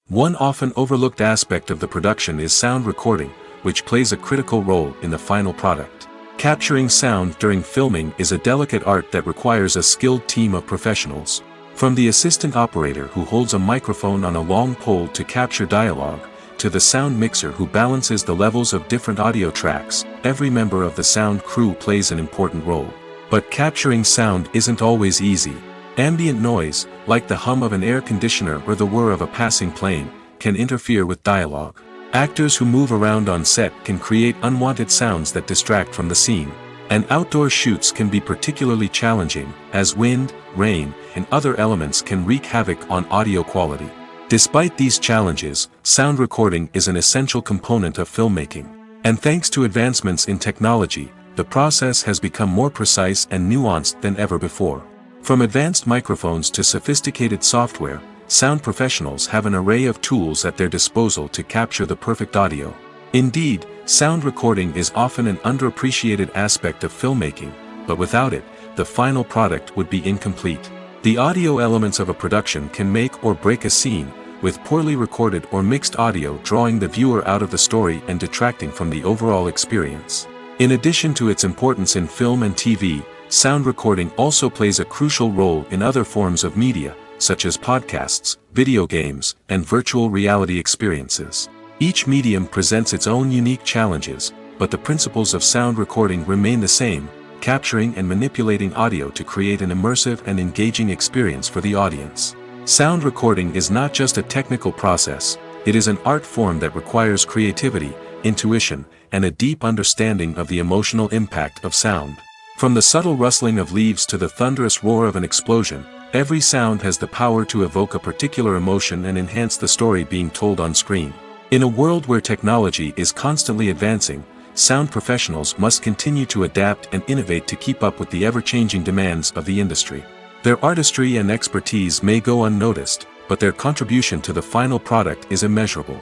One often overlooked aspect of the production is sound recording, which plays a critical role in the final product. Capturing sound during filming is a delicate art that requires a skilled team of professionals. From the assistant operator who holds a microphone on a long pole to capture dialogue, to the sound mixer who balances the levels of different audio tracks, every member of the sound crew plays an important role. But capturing sound isn't always easy. Ambient noise, like the hum of an air conditioner or the whir of a passing plane, can interfere with dialogue. Actors who move around on set can create unwanted sounds that distract from the scene. And outdoor shoots can be particularly challenging, as wind, rain, and other elements can wreak havoc on audio quality. Despite these challenges, sound recording is an essential component of filmmaking. And thanks to advancements in technology, the process has become more precise and nuanced than ever before. From advanced microphones to sophisticated software, sound professionals have an array of tools at their disposal to capture the perfect audio. Indeed, sound recording is often an underappreciated aspect of filmmaking, but without it, the final product would be incomplete. The audio elements of a production can make or break a scene, with poorly recorded or mixed audio drawing the viewer out of the story and detracting from the overall experience. In addition to its importance in film and TV, sound recording also plays a crucial role in other forms of media, such as podcasts, video games, and virtual reality experiences. Each medium presents its own unique challenges, but the principles of sound recording remain the same, capturing and manipulating audio to create an immersive and engaging experience for the audience. Sound recording is not just a technical process, it is an art form that requires creativity, intuition, and a deep understanding of the emotional impact of sound. From the subtle rustling of leaves to the thunderous roar of an explosion, every sound has the power to evoke a particular emotion and enhance the story being told on screen. In a world where technology is constantly advancing, sound professionals must continue to adapt and innovate to keep up with the ever-changing demands of the industry. Their artistry and expertise may go unnoticed, but their contribution to the final product is immeasurable.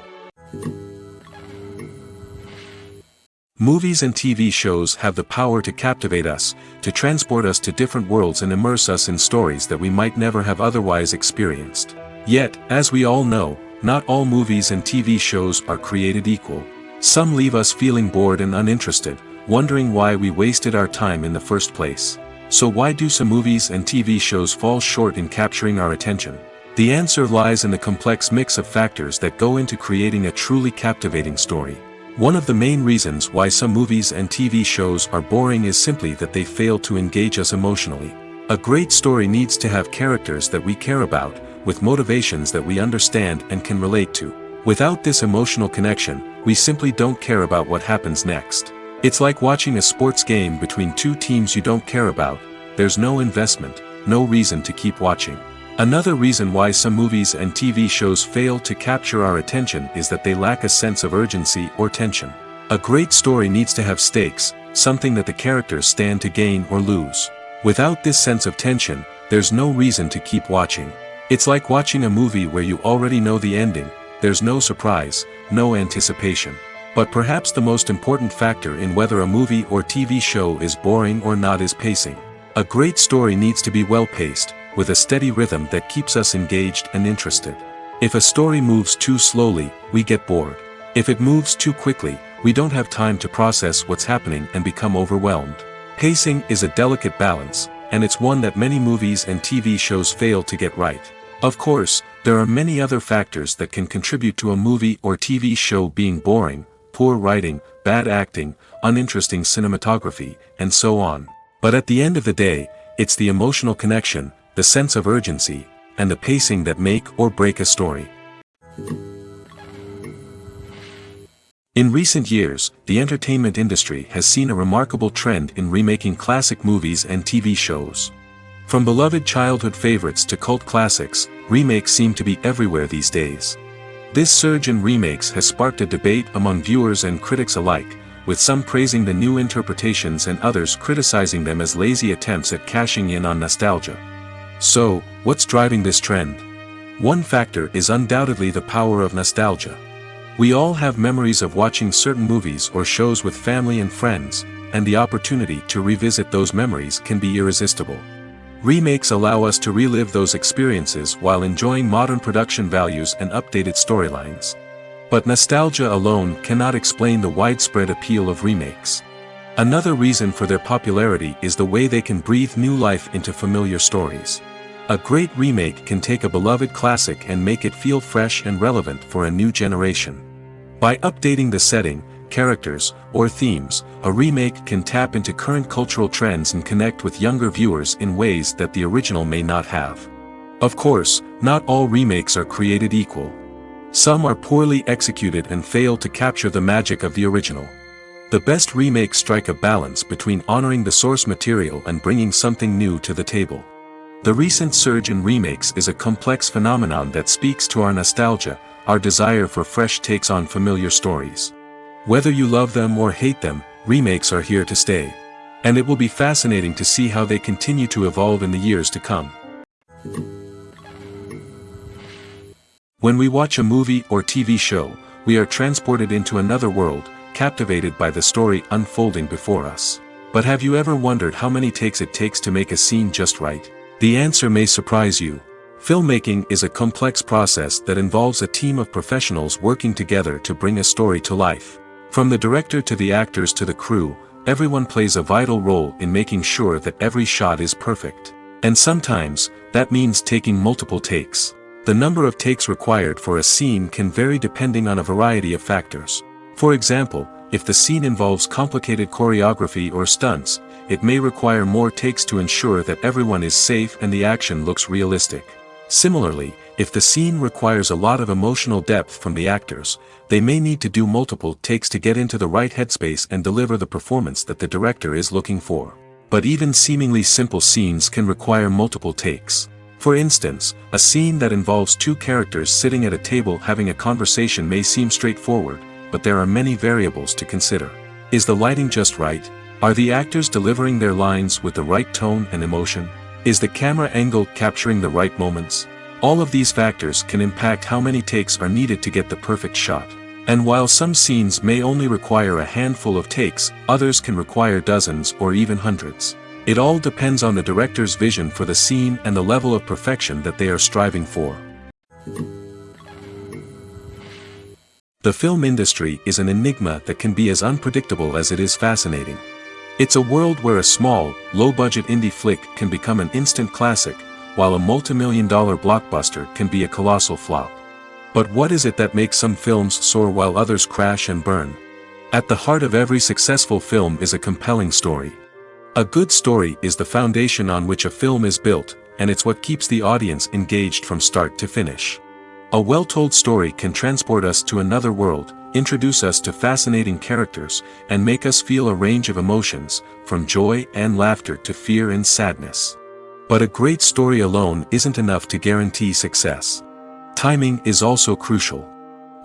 Movies and TV shows have the power to captivate us, to transport us to different worlds and immerse us in stories that we might never have otherwise experienced. Yet, as we all know, not all movies and TV shows are created equal. Some leave us feeling bored and uninterested, wondering why we wasted our time in the first place. So why do some movies and TV shows fall short in capturing our attention? The answer lies in the complex mix of factors that go into creating a truly captivating story. One of the main reasons why some movies and TV shows are boring is simply that they fail to engage us emotionally. A great story needs to have characters that we care about, with motivations that we understand and can relate to. Without this emotional connection, we simply don't care about what happens next. It's like watching a sports game between two teams you don't care about. There's no investment, no reason to keep watching. Another reason why some movies and TV shows fail to capture our attention is that they lack a sense of urgency or tension. A great story needs to have stakes, something that the characters stand to gain or lose. Without this sense of tension, there's no reason to keep watching. It's like watching a movie where you already know the ending, there's no surprise, no anticipation. But perhaps the most important factor in whether a movie or TV show is boring or not is pacing. A great story needs to be well-paced, with a steady rhythm that keeps us engaged and interested. If a story moves too slowly, we get bored. If it moves too quickly, we don't have time to process what's happening and become overwhelmed. Pacing is a delicate balance, and it's one that many movies and TV shows fail to get right. Of course, there are many other factors that can contribute to a movie or TV show being boring: poor writing, bad acting, uninteresting cinematography, and so on. But at the end of the day, it's the emotional connection, the sense of urgency, and the pacing that make or break a story. In recent years, the entertainment industry has seen a remarkable trend in remaking classic movies and TV shows. From beloved childhood favorites to cult classics, remakes seem to be everywhere these days. This surge in remakes has sparked a debate among viewers and critics alike, with some praising the new interpretations and others criticizing them as lazy attempts at cashing in on nostalgia. So, what's driving this trend? One factor is undoubtedly the power of nostalgia. We all have memories of watching certain movies or shows with family and friends, and the opportunity to revisit those memories can be irresistible. Remakes allow us to relive those experiences while enjoying modern production values and updated storylines. But nostalgia alone cannot explain the widespread appeal of remakes. Another reason for their popularity is the way they can breathe new life into familiar stories. A great remake can take a beloved classic and make it feel fresh and relevant for a new generation. By updating the setting, characters, or themes, a remake can tap into current cultural trends and connect with younger viewers in ways that the original may not have. Of course, not all remakes are created equal. Some are poorly executed and fail to capture the magic of the original. The best remakes strike a balance between honoring the source material and bringing something new to the table. The recent surge in remakes is a complex phenomenon that speaks to our nostalgia, our desire for fresh takes on familiar stories. Whether you love them or hate them, remakes are here to stay. And it will be fascinating to see how they continue to evolve in the years to come. When we watch a movie or TV show, we are transported into another world, captivated by the story unfolding before us. But have you ever wondered how many takes it takes to make a scene just right? The answer may surprise you. Filmmaking is a complex process that involves a team of professionals working together to bring a story to life. From the director to the actors to the crew, everyone plays a vital role in making sure that every shot is perfect. And sometimes, that means taking multiple takes. The number of takes required for a scene can vary depending on a variety of factors. For example, if the scene involves complicated choreography or stunts, it may require more takes to ensure that everyone is safe and the action looks realistic. Similarly, if the scene requires a lot of emotional depth from the actors, they may need to do multiple takes to get into the right headspace and deliver the performance that the director is looking for. But even seemingly simple scenes can require multiple takes. For instance, a scene that involves two characters sitting at a table having a conversation may seem straightforward, but there are many variables to consider. Is the lighting just right? Are the actors delivering their lines with the right tone and emotion? Is the camera angle capturing the right moments? All of these factors can impact how many takes are needed to get the perfect shot. And while some scenes may only require a handful of takes, others can require dozens or even hundreds. It all depends on the director's vision for the scene and the level of perfection that they are striving for. The film industry is an enigma that can be as unpredictable as it is fascinating. It's a world where a small, low-budget indie flick can become an instant classic, while a multi-million-dollar blockbuster can be a colossal flop. But what is it that makes some films soar while others crash and burn? At the heart of every successful film is a compelling story. A good story is the foundation on which a film is built, and it's what keeps the audience engaged from start to finish. A well-told story can transport us to another world, introduce us to fascinating characters, and make us feel a range of emotions, from joy and laughter to fear and sadness. But a great story alone isn't enough to guarantee success. Timing is also crucial.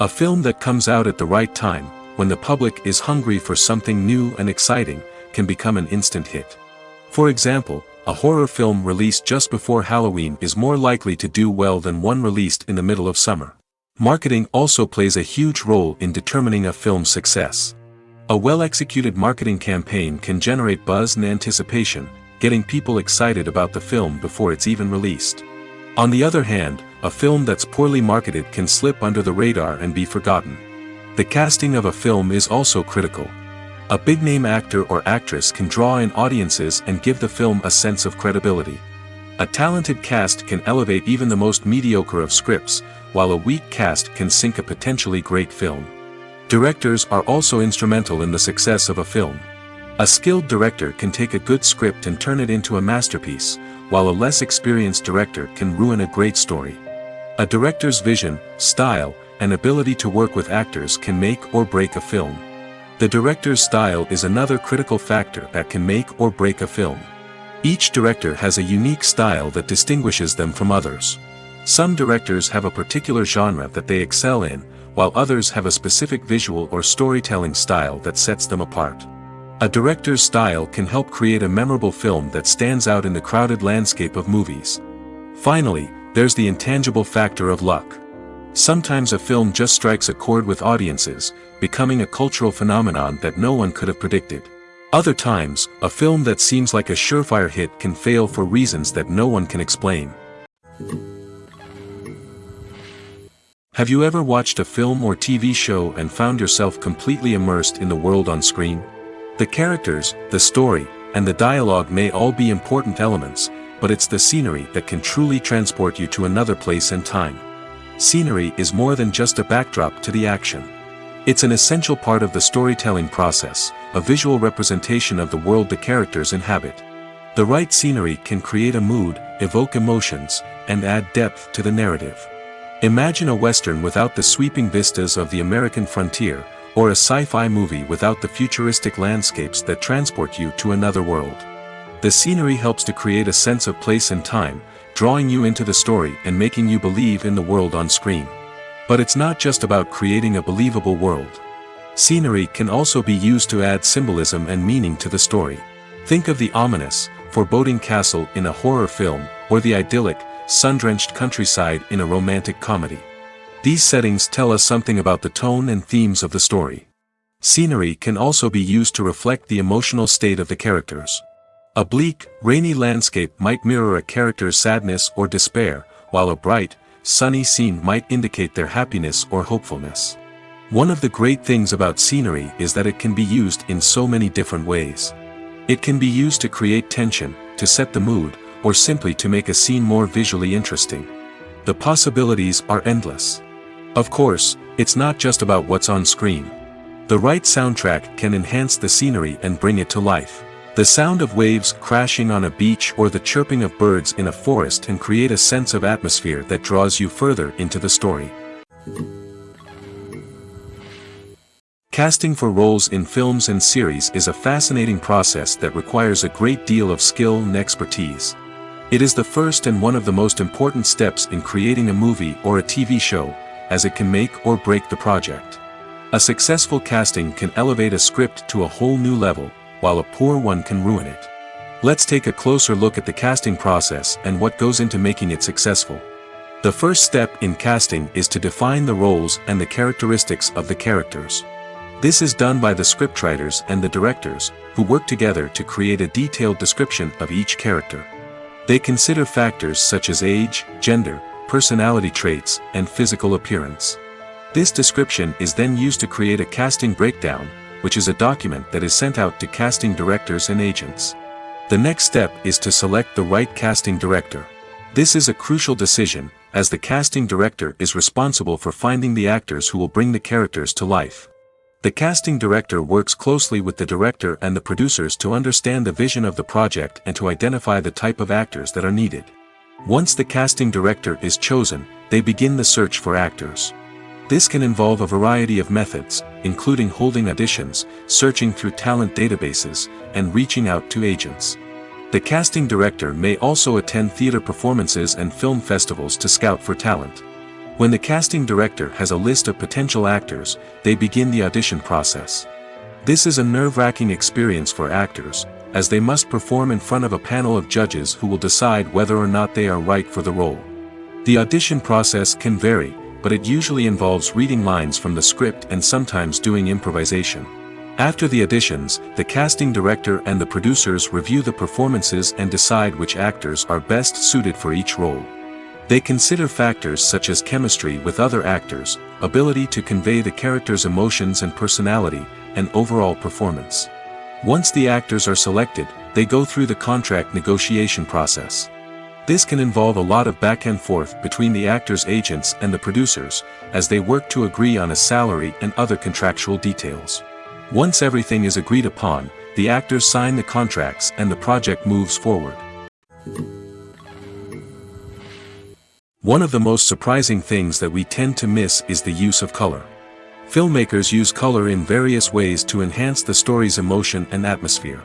A film that comes out at the right time, when the public is hungry for something new and exciting, can become an instant hit. For example, a horror film released just before Halloween is more likely to do well than one released in the middle of summer. Marketing also plays a huge role in determining a film's success. A well-executed marketing campaign can generate buzz and anticipation, getting people excited about the film before it's even released. On the other hand, a film that's poorly marketed can slip under the radar and be forgotten. The casting of a film is also critical. A big-name actor or actress can draw in audiences and give the film a sense of credibility. A talented cast can elevate even the most mediocre of scripts, while a weak cast can sink a potentially great film. Directors are also instrumental in the success of a film. A skilled director can take a good script and turn it into a masterpiece, while a less experienced director can ruin a great story. A director's vision, style, and ability to work with actors can make or break a film. The director's style is another critical factor that can make or break a film. Each director has a unique style that distinguishes them from others. Some directors have a particular genre that they excel in, while others have a specific visual or storytelling style that sets them apart. A director's style can help create a memorable film that stands out in the crowded landscape of movies. Finally, there's the intangible factor of luck. Sometimes a film just strikes a chord with audiences, becoming a cultural phenomenon that no one could have predicted. Other times, a film that seems like a surefire hit can fail for reasons that no one can explain. Have you ever watched a film or TV show and found yourself completely immersed in the world on screen? The characters, the story, and the dialogue may all be important elements, but it's the scenery that can truly transport you to another place and time. Scenery is more than just a backdrop to the action. It's an essential part of the storytelling process, a visual representation of the world the characters inhabit. The right scenery can create a mood, evoke emotions, and add depth to the narrative. Imagine a Western without the sweeping vistas of the American frontier, or a sci-fi movie without the futuristic landscapes that transport you to another world. The scenery helps to create a sense of place and time, drawing you into the story and making you believe in the world on screen. But it's not just about creating a believable world. Scenery can also be used to add symbolism and meaning to the story. Think of the ominous, foreboding castle in a horror film, or the idyllic, sun-drenched countryside in a romantic comedy. These settings tell us something about the tone and themes of the story. Scenery can also be used to reflect the emotional state of the characters. A bleak, rainy landscape might mirror a character's sadness or despair, while a bright, sunny scene might indicate their happiness or hopefulness. One of the great things about scenery is that it can be used in so many different ways. It can be used to create tension, to set the mood, or simply to make a scene more visually interesting. The possibilities are endless. Of course, it's not just about what's on screen. The right soundtrack can enhance the scenery and bring it to life. The sound of waves crashing on a beach or the chirping of birds in a forest can create a sense of atmosphere that draws you further into the story. Casting for roles in films and series is a fascinating process that requires a great deal of skill and expertise. It is the first and one of the most important steps in creating a movie or a TV show, as it can make or break the project. A successful casting can elevate a script to a whole new level, while a poor one can ruin it. Let's take a closer look at the casting process and what goes into making it successful. The first step in casting is to define the roles and the characteristics of the characters. This is done by the scriptwriters and the directors, who work together to create a detailed description of each character. They consider factors such as age, gender, personality traits, and physical appearance. This description is then used to create a casting breakdown, which is a document that is sent out to casting directors and agents. The next step is to select the right casting director. This is a crucial decision, as the casting director is responsible for finding the actors who will bring the characters to life. The casting director works closely with the director and the producers to understand the vision of the project and to identify the type of actors that are needed. Once the casting director is chosen, they begin the search for actors. This can involve a variety of methods, including holding auditions, searching through talent databases, and reaching out to agents. The casting director may also attend theater performances and film festivals to scout for talent. When the casting director has a list of potential actors, they begin the audition process. This is a nerve-wracking experience for actors, as they must perform in front of a panel of judges who will decide whether or not they are right for the role. The audition process can vary, but it usually involves reading lines from the script and sometimes doing improvisation. After the auditions, the casting director and the producers review the performances and decide which actors are best suited for each role. They consider factors such as chemistry with other actors, ability to convey the character's emotions and personality, and overall performance. Once the actors are selected, they go through the contract negotiation process. This can involve a lot of back and forth between the actors' agents and the producers, as they work to agree on a salary and other contractual details. Once everything is agreed upon, the actors sign the contracts and the project moves forward. One of the most surprising things that we tend to miss is the use of color. Filmmakers use color in various ways to enhance the story's emotion and atmosphere.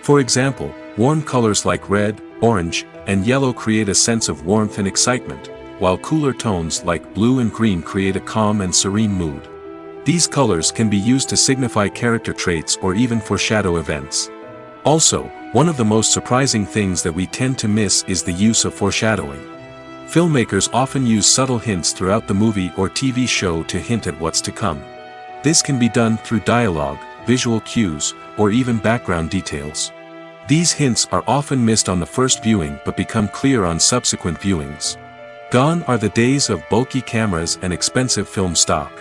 For example, warm colors like red, orange, and yellow create a sense of warmth and excitement, while cooler tones like blue and green create a calm and serene mood. These colors can be used to signify character traits or even foreshadow events. Also, one of the most surprising things that we tend to miss is the use of foreshadowing. Filmmakers often use subtle hints throughout the movie or TV show to hint at what's to come. This can be done through dialogue, visual cues, or even background details. These hints are often missed on the first viewing but become clear on subsequent viewings. Gone are the days of bulky cameras and expensive film stock.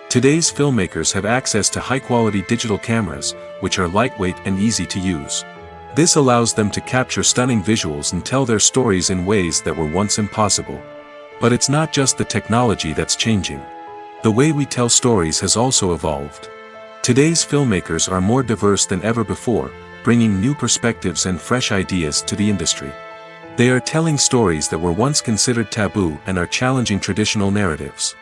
Today's filmmakers have access to high-quality digital cameras, which are lightweight and easy to use. This allows them to capture stunning visuals and tell their stories in ways that were once impossible. But it's not just the technology that's changing. The way we tell stories has also evolved. Today's filmmakers are more diverse than ever before, bringing new perspectives and fresh ideas to the industry. They are telling stories that were once considered taboo and are challenging traditional narratives.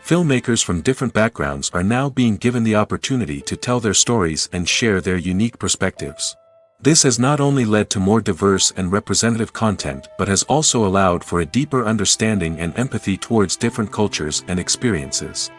Filmmakers from different backgrounds are now being given the opportunity to tell their stories and share their unique perspectives. This has not only led to more diverse and representative content but has also allowed for a deeper understanding and empathy towards different cultures and experiences.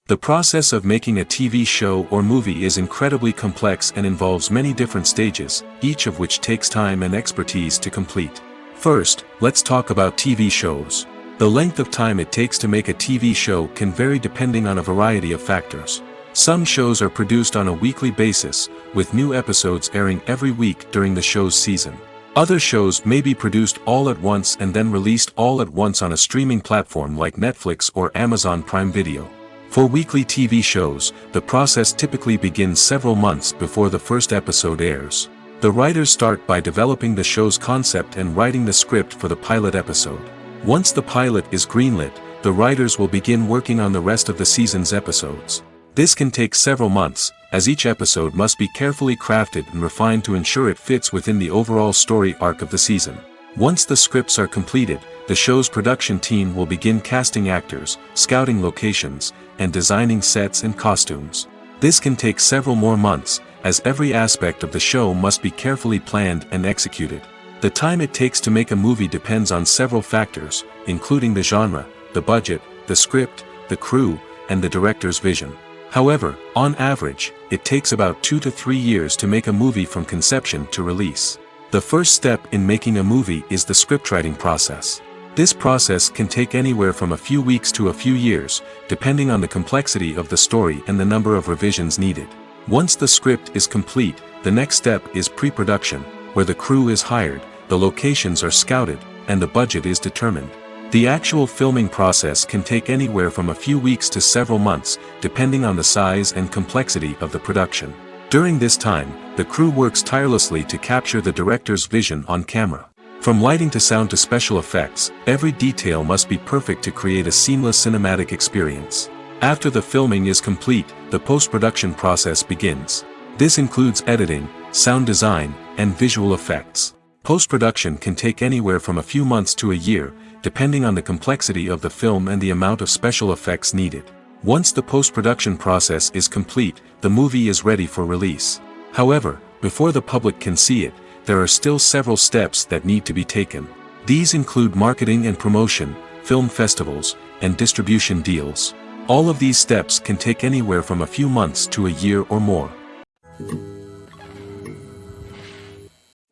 The process of making a TV show or movie is incredibly complex and involves many different stages, each of which takes time and expertise to complete. First, let's talk about TV shows. The length of time it takes to make a TV show can vary depending on a variety of factors. Some shows are produced on a weekly basis, with new episodes airing every week during the show's season. Other shows may be produced all at once and then released all at once on a streaming platform like Netflix or Amazon Prime Video. For weekly TV shows, the process typically begins several months before the first episode airs. The writers start by developing the show's concept and writing the script for the pilot episode. Once the pilot is greenlit, the writers will begin working on the rest of the season's episodes. This can take several months, as each episode must be carefully crafted and refined to ensure it fits within the overall story arc of the season. Once the scripts are completed, the show's production team will begin casting actors, scouting locations, and designing sets and costumes. This can take several more months, as every aspect of the show must be carefully planned and executed. The time it takes to make a movie depends on several factors, including the genre, the budget, the script, the crew, and the director's vision. However, on average, it takes about 2 to 3 years to make a movie from conception to release. The first step in making a movie is the scriptwriting process. This process can take anywhere from a few weeks to a few years, depending on the complexity of the story and the number of revisions needed. Once the script is complete, the next step is pre-production, where the crew is hired, the locations are scouted, and the budget is determined. The actual filming process can take anywhere from a few weeks to several months, depending on the size and complexity of the production. During this time, the crew works tirelessly to capture the director's vision on camera. From lighting to sound to special effects, every detail must be perfect to create a seamless cinematic experience. After the filming is complete, the post-production process begins. This includes editing, sound design, and visual effects. Post-production can take anywhere from a few months to a year, depending on the complexity of the film and the amount of special effects needed. Once the post-production process is complete, the movie is ready for release. However, before the public can see it, there are still several steps that need to be taken. These include marketing and promotion, film festivals, and distribution deals. All of these steps can take anywhere from a few months to a year or more.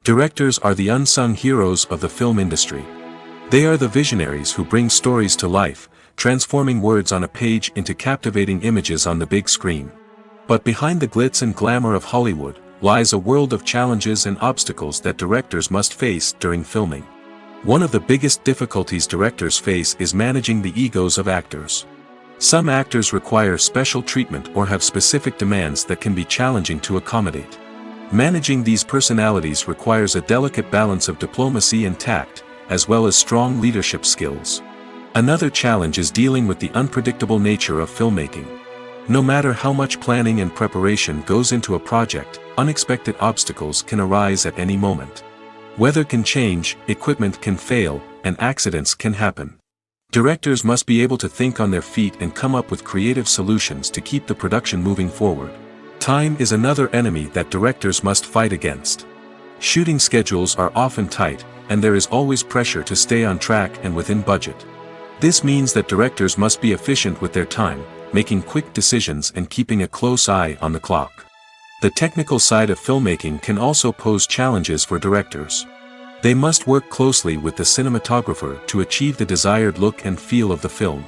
Directors are the unsung heroes of the film industry. They are the visionaries who bring stories to life, transforming words on a page into captivating images on the big screen. But behind the glitz and glamour of Hollywood, lies a world of challenges and obstacles that directors must face during filming. One of the biggest difficulties directors face is managing the egos of actors. Some actors require special treatment or have specific demands that can be challenging to accommodate. Managing these personalities requires a delicate balance of diplomacy and tact, as well as strong leadership skills. Another challenge is dealing with the unpredictable nature of filmmaking. No matter how much planning and preparation goes into a project, unexpected obstacles can arise at any moment. Weather can change, equipment can fail, and accidents can happen. Directors must be able to think on their feet and come up with creative solutions to keep the production moving forward. Time is another enemy that directors must fight against. Shooting schedules are often tight, and there is always pressure to stay on track and within budget. This means that directors must be efficient with their time, making quick decisions and keeping a close eye on the clock. The technical side of filmmaking can also pose challenges for directors. They must work closely with the cinematographer to achieve the desired look and feel of the film.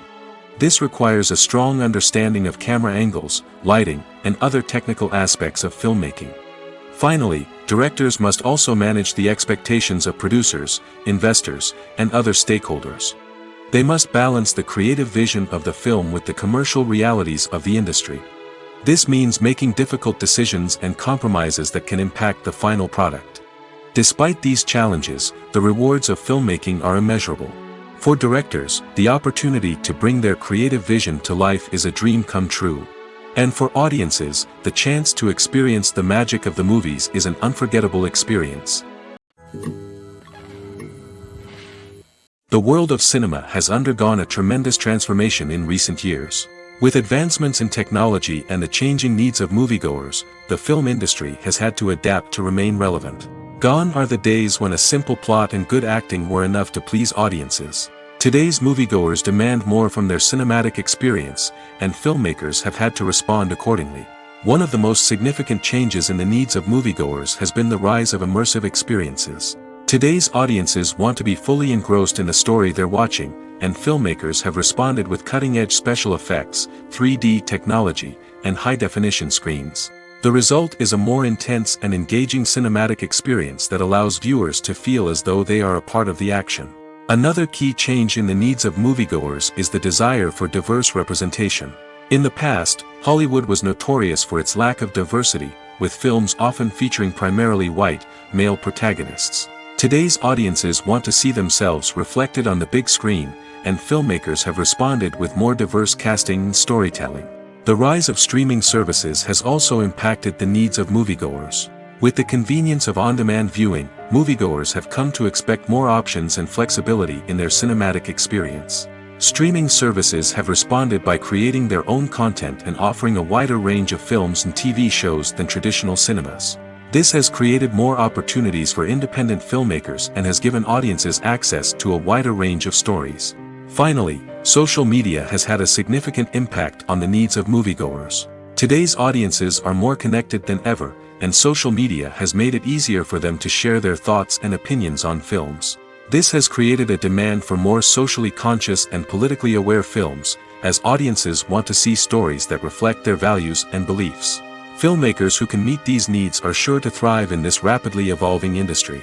This requires a strong understanding of camera angles, lighting, and other technical aspects of filmmaking. Finally, directors must also manage the expectations of producers, investors, and other stakeholders. They must balance the creative vision of the film with the commercial realities of the industry. This means making difficult decisions and compromises that can impact the final product. Despite these challenges, the rewards of filmmaking are immeasurable. For directors, the opportunity to bring their creative vision to life is a dream come true. And for audiences, the chance to experience the magic of the movies is an unforgettable experience. The world of cinema has undergone a tremendous transformation in recent years. With advancements in technology and the changing needs of moviegoers, the film industry has had to adapt to remain relevant. Gone are the days when a simple plot and good acting were enough to please audiences. Today's moviegoers demand more from their cinematic experience, and filmmakers have had to respond accordingly. One of the most significant changes in the needs of moviegoers has been the rise of immersive experiences. Today's audiences want to be fully engrossed in the story they're watching, and filmmakers have responded with cutting-edge special effects, 3D technology, and high-definition screens. The result is a more intense and engaging cinematic experience that allows viewers to feel as though they are a part of the action. Another key change in the needs of moviegoers is the desire for diverse representation. In the past, Hollywood was notorious for its lack of diversity, with films often featuring primarily white, male protagonists. Today's audiences want to see themselves reflected on the big screen, and filmmakers have responded with more diverse casting and storytelling. The rise of streaming services has also impacted the needs of moviegoers. With the convenience of on-demand viewing, moviegoers have come to expect more options and flexibility in their cinematic experience. Streaming services have responded by creating their own content and offering a wider range of films and TV shows than traditional cinemas. This has created more opportunities for independent filmmakers and has given audiences access to a wider range of stories. Finally, social media has had a significant impact on the needs of moviegoers. Today's audiences are more connected than ever, and social media has made it easier for them to share their thoughts and opinions on films. This has created a demand for more socially conscious and politically aware films, as audiences want to see stories that reflect their values and beliefs. Filmmakers who can meet these needs are sure to thrive in this rapidly evolving industry.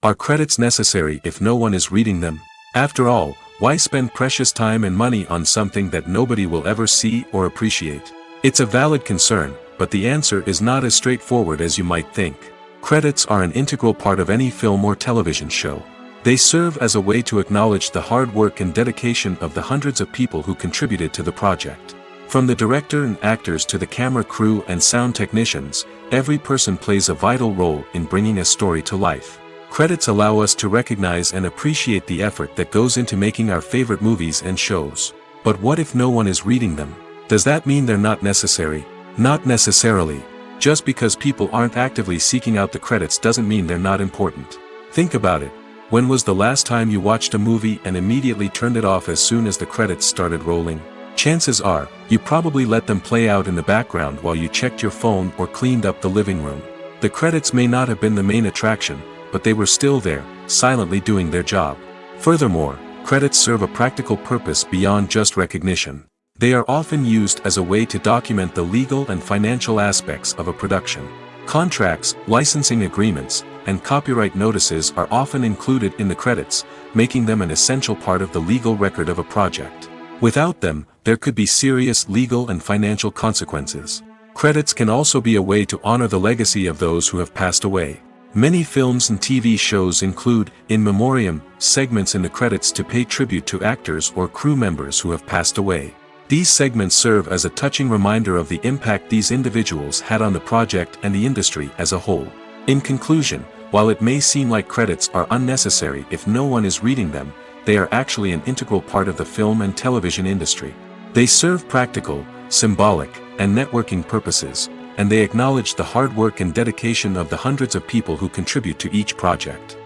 Are credits necessary if no one is reading them? After all, why spend precious time and money on something that nobody will ever see or appreciate? It's a valid concern, but the answer is not as straightforward as you might think. Credits are an integral part of any film or television show. They serve as a way to acknowledge the hard work and dedication of the hundreds of people who contributed to the project. From the director and actors to the camera crew and sound technicians, every person plays a vital role in bringing a story to life. Credits allow us to recognize and appreciate the effort that goes into making our favorite movies and shows. But what if no one is reading them? Does that mean they're not necessary? Not necessarily. Just because people aren't actively seeking out the credits doesn't mean they're not important. Think about it. When was the last time you watched a movie and immediately turned it off as soon as the credits started rolling? Chances are, you probably let them play out in the background while you checked your phone or cleaned up the living room. The credits may not have been the main attraction, but they were still there, silently doing their job. Furthermore, credits serve a practical purpose beyond just recognition. They are often used as a way to document the legal and financial aspects of a production. Contracts, licensing agreements, and copyright notices are often included in the credits, making them an essential part of the legal record of a project. Without them, there could be serious legal and financial consequences. Credits can also be a way to honor the legacy of those who have passed away. Many films and TV shows include, in memoriam, segments in the credits to pay tribute to actors or crew members who have passed away. These segments serve as a touching reminder of the impact these individuals had on the project and the industry as a whole. In conclusion, while it may seem like credits are unnecessary if no one is reading them, they are actually an integral part of the film and television industry. They serve practical, symbolic, and networking purposes, and they acknowledge the hard work and dedication of the hundreds of people who contribute to each project.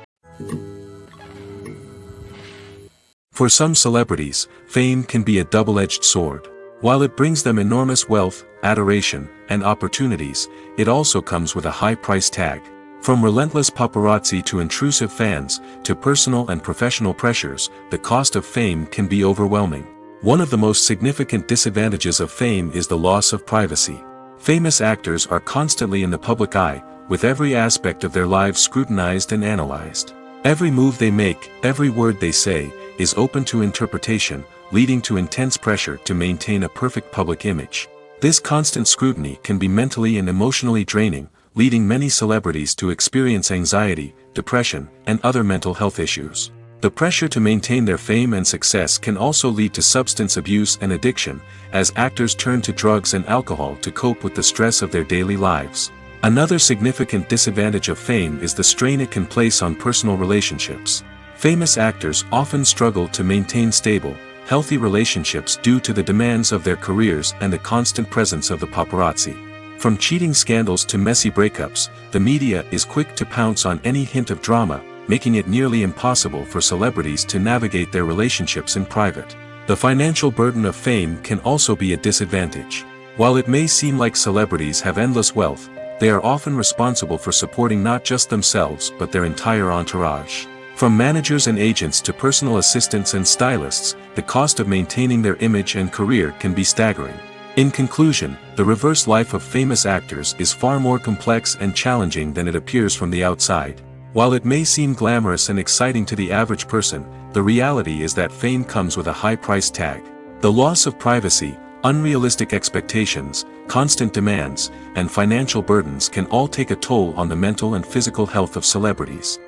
For some celebrities, fame can be a double-edged sword. While it brings them enormous wealth, adoration, and opportunities, it also comes with a high price tag. From relentless paparazzi to intrusive fans, to personal and professional pressures, the cost of fame can be overwhelming. One of the most significant disadvantages of fame is the loss of privacy. Famous actors are constantly in the public eye, with every aspect of their lives scrutinized and analyzed. Every move they make, every word they say, is open to interpretation, leading to intense pressure to maintain a perfect public image. This constant scrutiny can be mentally and emotionally draining, leading many celebrities to experience anxiety, depression, and other mental health issues. The pressure to maintain their fame and success can also lead to substance abuse and addiction, as actors turn to drugs and alcohol to cope with the stress of their daily lives. Another significant disadvantage of fame is the strain it can place on personal relationships. Famous actors often struggle to maintain stable, healthy relationships due to the demands of their careers and the constant presence of the paparazzi. From cheating scandals to messy breakups, the media is quick to pounce on any hint of drama, making it nearly impossible for celebrities to navigate their relationships in private. The financial burden of fame can also be a disadvantage. While it may seem like celebrities have endless wealth, they are often responsible for supporting not just themselves but their entire entourage. From managers and agents to personal assistants and stylists, the cost of maintaining their image and career can be staggering. In conclusion, the reverse life of famous actors is far more complex and challenging than it appears from the outside. While it may seem glamorous and exciting to the average person, the reality is that fame comes with a high price tag. The loss of privacy, unrealistic expectations, constant demands, and financial burdens can all take a toll on the mental and physical health of celebrities.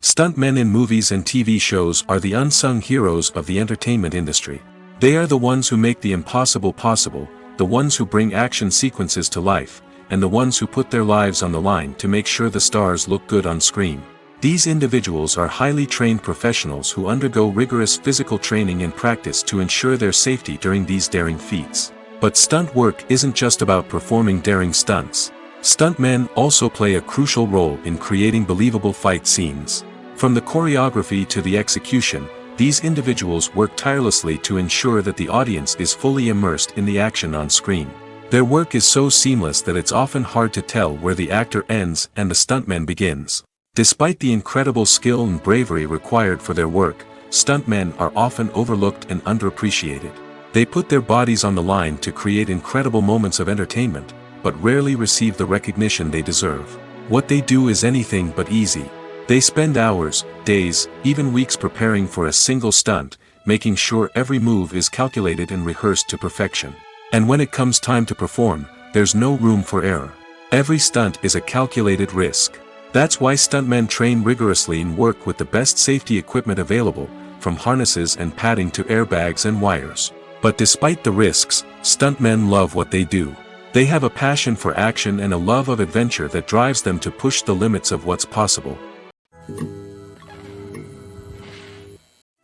Stuntmen in movies and TV shows are the unsung heroes of the entertainment industry. They are the ones who make the impossible possible, the ones who bring action sequences to life, and the ones who put their lives on the line to make sure the stars look good on screen. These individuals are highly trained professionals who undergo rigorous physical training and practice to ensure their safety during these daring feats. But stunt work isn't just about performing daring stunts. Stuntmen also play a crucial role in creating believable fight scenes. From the choreography to the execution, these individuals work tirelessly to ensure that the audience is fully immersed in the action on screen. Their work is so seamless that it's often hard to tell where the actor ends and the stuntman begins. Despite the incredible skill and bravery required for their work, stuntmen are often overlooked and underappreciated. They put their bodies on the line to create incredible moments of entertainment, but rarely receive the recognition they deserve. What they do is anything but easy. They spend hours, days, even weeks preparing for a single stunt, making sure every move is calculated and rehearsed to perfection. And when it comes time to perform, there's no room for error. Every stunt is a calculated risk. That's why stuntmen train rigorously and work with the best safety equipment available, from harnesses and padding to airbags and wires. But despite the risks, stuntmen love what they do. They have a passion for action and a love of adventure that drives them to push the limits of what's possible.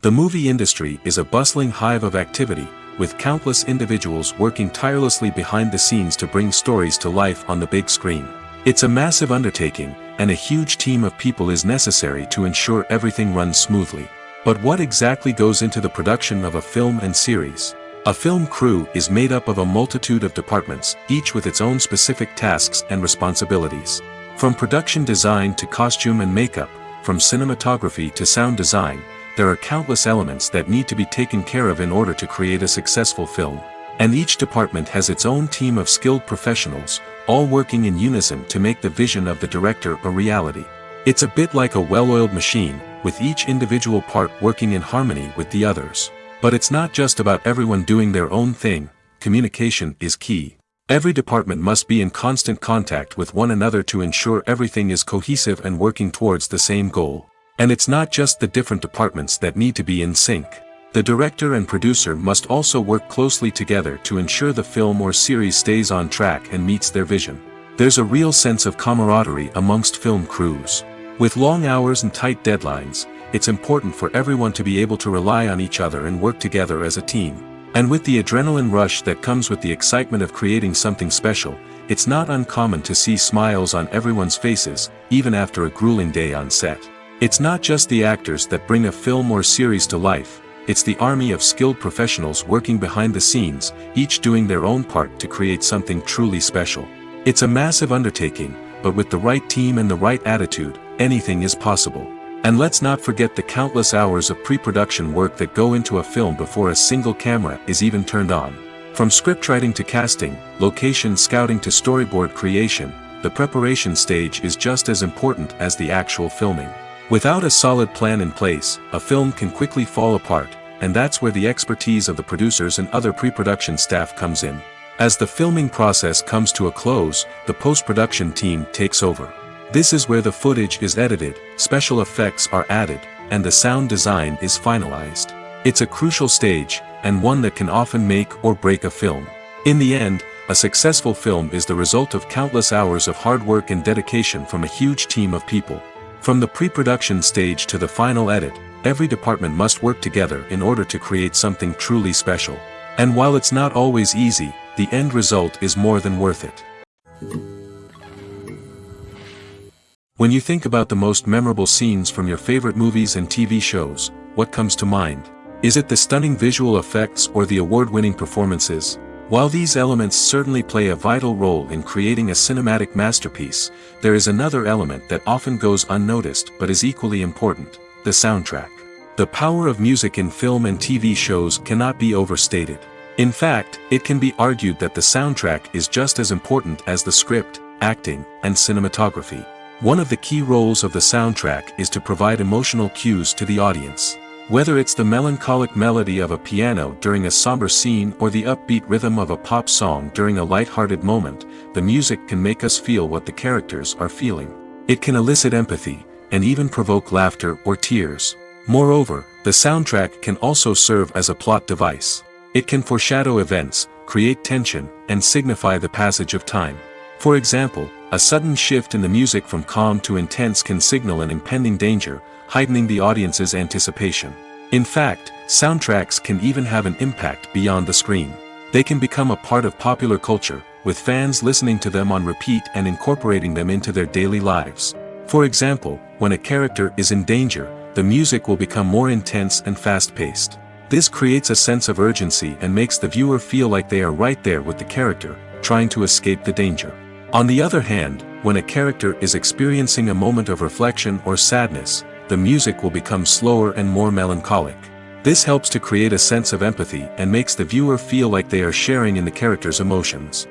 The movie industry is a bustling hive of activity, with countless individuals working tirelessly behind the scenes to bring stories to life on the big screen. It's a massive undertaking, and a huge team of people is necessary to ensure everything runs smoothly. But what exactly goes into the production of a film and series? A film crew is made up of a multitude of departments, each with its own specific tasks and responsibilities. From production design to costume and makeup, from cinematography to sound design, there are countless elements that need to be taken care of in order to create a successful film. And each department has its own team of skilled professionals, all working in unison to make the vision of the director a reality. It's a bit like a well-oiled machine, with each individual part working in harmony with the others. But it's not just about everyone doing their own thing. Communication is key. Every department must be in constant contact with one another to ensure everything is cohesive and working towards the same goal. And it's not just the different departments that need to be in sync. The director and producer must also work closely together to ensure the film or series stays on track and meets their vision. There's a real sense of camaraderie amongst film crews. With long hours and tight deadlines, it's important for everyone to be able to rely on each other and work together as a team. And with the adrenaline rush that comes with the excitement of creating something special, it's not uncommon to see smiles on everyone's faces, even after a grueling day on set. It's not just the actors that bring a film or series to life, it's the army of skilled professionals working behind the scenes, each doing their own part to create something truly special. It's a massive undertaking, but with the right team and the right attitude, anything is possible. And let's not forget the countless hours of pre-production work that go into a film before a single camera is even turned on. From scriptwriting to casting, location scouting to storyboard creation, the preparation stage is just as important as the actual filming. Without a solid plan in place, a film can quickly fall apart, and that's where the expertise of the producers and other pre-production staff comes in. As the filming process comes to a close, the post-production team takes over. This is where the footage is edited, special effects are added, and the sound design is finalized. It's a crucial stage, and one that can often make or break a film. In the end, a successful film is the result of countless hours of hard work and dedication from a huge team of people. From the pre-production stage to the final edit, every department must work together in order to create something truly special. And while it's not always easy, the end result is more than worth it. When you think about the most memorable scenes from your favorite movies and TV shows, what comes to mind? Is it the stunning visual effects or the award-winning performances? While these elements certainly play a vital role in creating a cinematic masterpiece, there is another element that often goes unnoticed but is equally important: the soundtrack. The power of music in film and TV shows cannot be overstated. In fact, it can be argued that the soundtrack is just as important as the script, acting, and cinematography. One of the key roles of the soundtrack is to provide emotional cues to the audience. Whether it's the melancholic melody of a piano during a somber scene or the upbeat rhythm of a pop song during a light-hearted moment, the music can make us feel what the characters are feeling. It can elicit empathy, and even provoke laughter or tears. Moreover, the soundtrack can also serve as a plot device. It can foreshadow events, create tension, and signify the passage of time. For example, a sudden shift in the music from calm to intense can signal an impending danger, heightening the audience's anticipation. In fact, soundtracks can even have an impact beyond the screen. They can become a part of popular culture, with fans listening to them on repeat and incorporating them into their daily lives. For example, when a character is in danger, the music will become more intense and fast-paced. This creates a sense of urgency and makes the viewer feel like they are right there with the character, trying to escape the danger. On the other hand, when a character is experiencing a moment of reflection or sadness, the music will become slower and more melancholic. This helps to create a sense of empathy and makes the viewer feel like they are sharing in the character's emotions.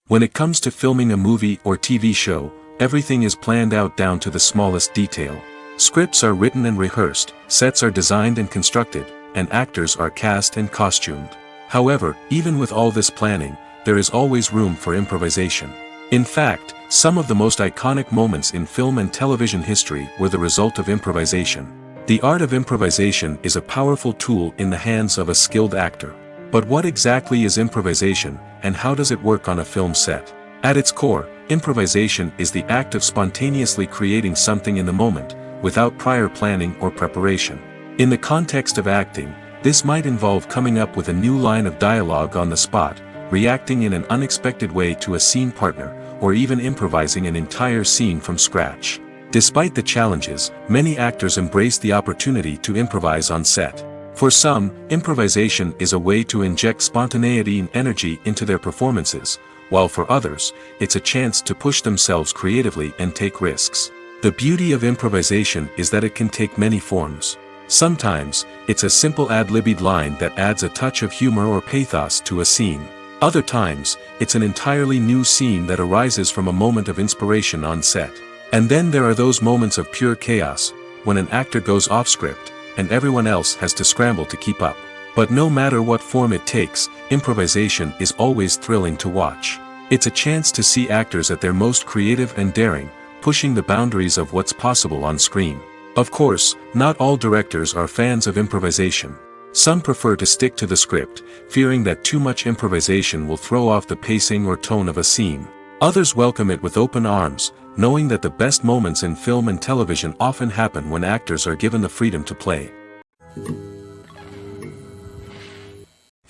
When it comes to filming a movie or TV show, everything is planned out down to the smallest detail. Scripts are written and rehearsed, sets are designed and constructed, and actors are cast and costumed. However, even with all this planning, there is always room for improvisation. In fact, some of the most iconic moments in film and television history were the result of improvisation. The art of improvisation is a powerful tool in the hands of a skilled actor. But what exactly is improvisation, and how does it work on a film set? At its core, improvisation is the act of spontaneously creating something in the moment, without prior planning or preparation. In the context of acting, this might involve coming up with a new line of dialogue on the spot, reacting in an unexpected way to a scene partner, or even improvising an entire scene from scratch. Despite the challenges, many actors embrace the opportunity to improvise on set. For some, improvisation is a way to inject spontaneity and energy into their performances, while for others, it's a chance to push themselves creatively and take risks. The beauty of improvisation is that it can take many forms. Sometimes, it's a simple ad-libbed line that adds a touch of humor or pathos to a scene. Other times, it's an entirely new scene that arises from a moment of inspiration on set. And then there are those moments of pure chaos, when an actor goes off script, and everyone else has to scramble to keep up. But no matter what form it takes, improvisation is always thrilling to watch. It's a chance to see actors at their most creative and daring, pushing the boundaries of what's possible on screen. Of course, not all directors are fans of improvisation. Some prefer to stick to the script, fearing that too much improvisation will throw off the pacing or tone of a scene. Others welcome it with open arms, knowing that the best moments in film and television often happen when actors are given the freedom to play.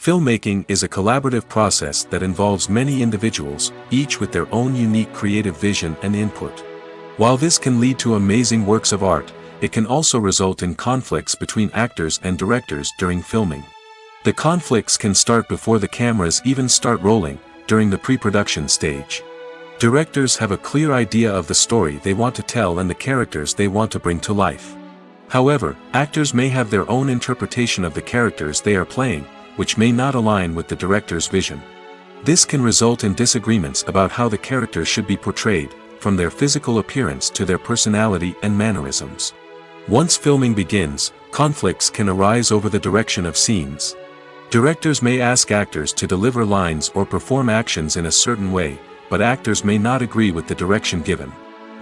Filmmaking is a collaborative process that involves many individuals, each with their own unique creative vision and input. While this can lead to amazing works of art, it can also result in conflicts between actors and directors during filming. The conflicts can start before the cameras even start rolling, during the pre-production stage. Directors have a clear idea of the story they want to tell and the characters they want to bring to life. However, actors may have their own interpretation of the characters they are playing, which may not align with the director's vision. This can result in disagreements about how the characters should be portrayed, from their physical appearance to their personality and mannerisms. Once filming begins, conflicts can arise over the direction of scenes. Directors may ask actors to deliver lines or perform actions in a certain way, but actors may not agree with the direction given.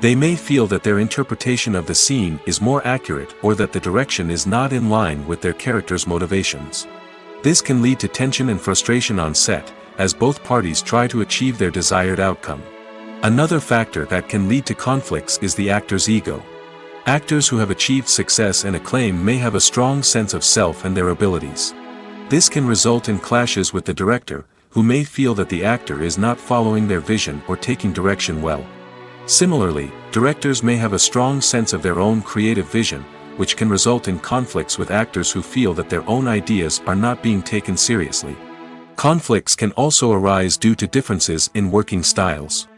They may feel that their interpretation of the scene is more accurate or that the direction is not in line with their character's motivations. This can lead to tension and frustration on set, as both parties try to achieve their desired outcome. Another factor that can lead to conflicts is the actor's ego. Actors who have achieved success and acclaim may have a strong sense of self and their abilities. This can result in clashes with the director, who may feel that the actor is not following their vision or taking direction well. Similarly, directors may have a strong sense of their own creative vision, which can result in conflicts with actors who feel that their own ideas are not being taken seriously. Conflicts can also arise due to differences in working styles.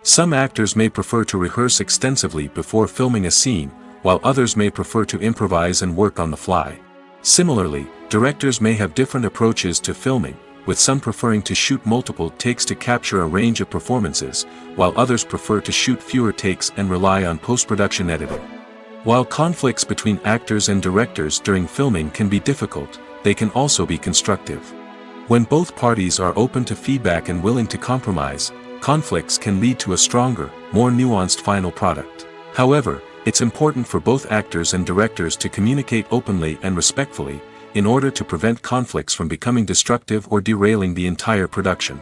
Some actors may prefer to rehearse extensively before filming a scene, while others may prefer to improvise and work on the fly. Similarly, directors may have different approaches to filming, with some preferring to shoot multiple takes to capture a range of performances, while others prefer to shoot fewer takes and rely on post-production editing. While conflicts between actors and directors during filming can be difficult, they can also be constructive. When both parties are open to feedback and willing to compromise, conflicts can lead to a stronger, more nuanced final product. However, it's important for both actors and directors to communicate openly and respectfully, in order to prevent conflicts from becoming destructive or derailing the entire production.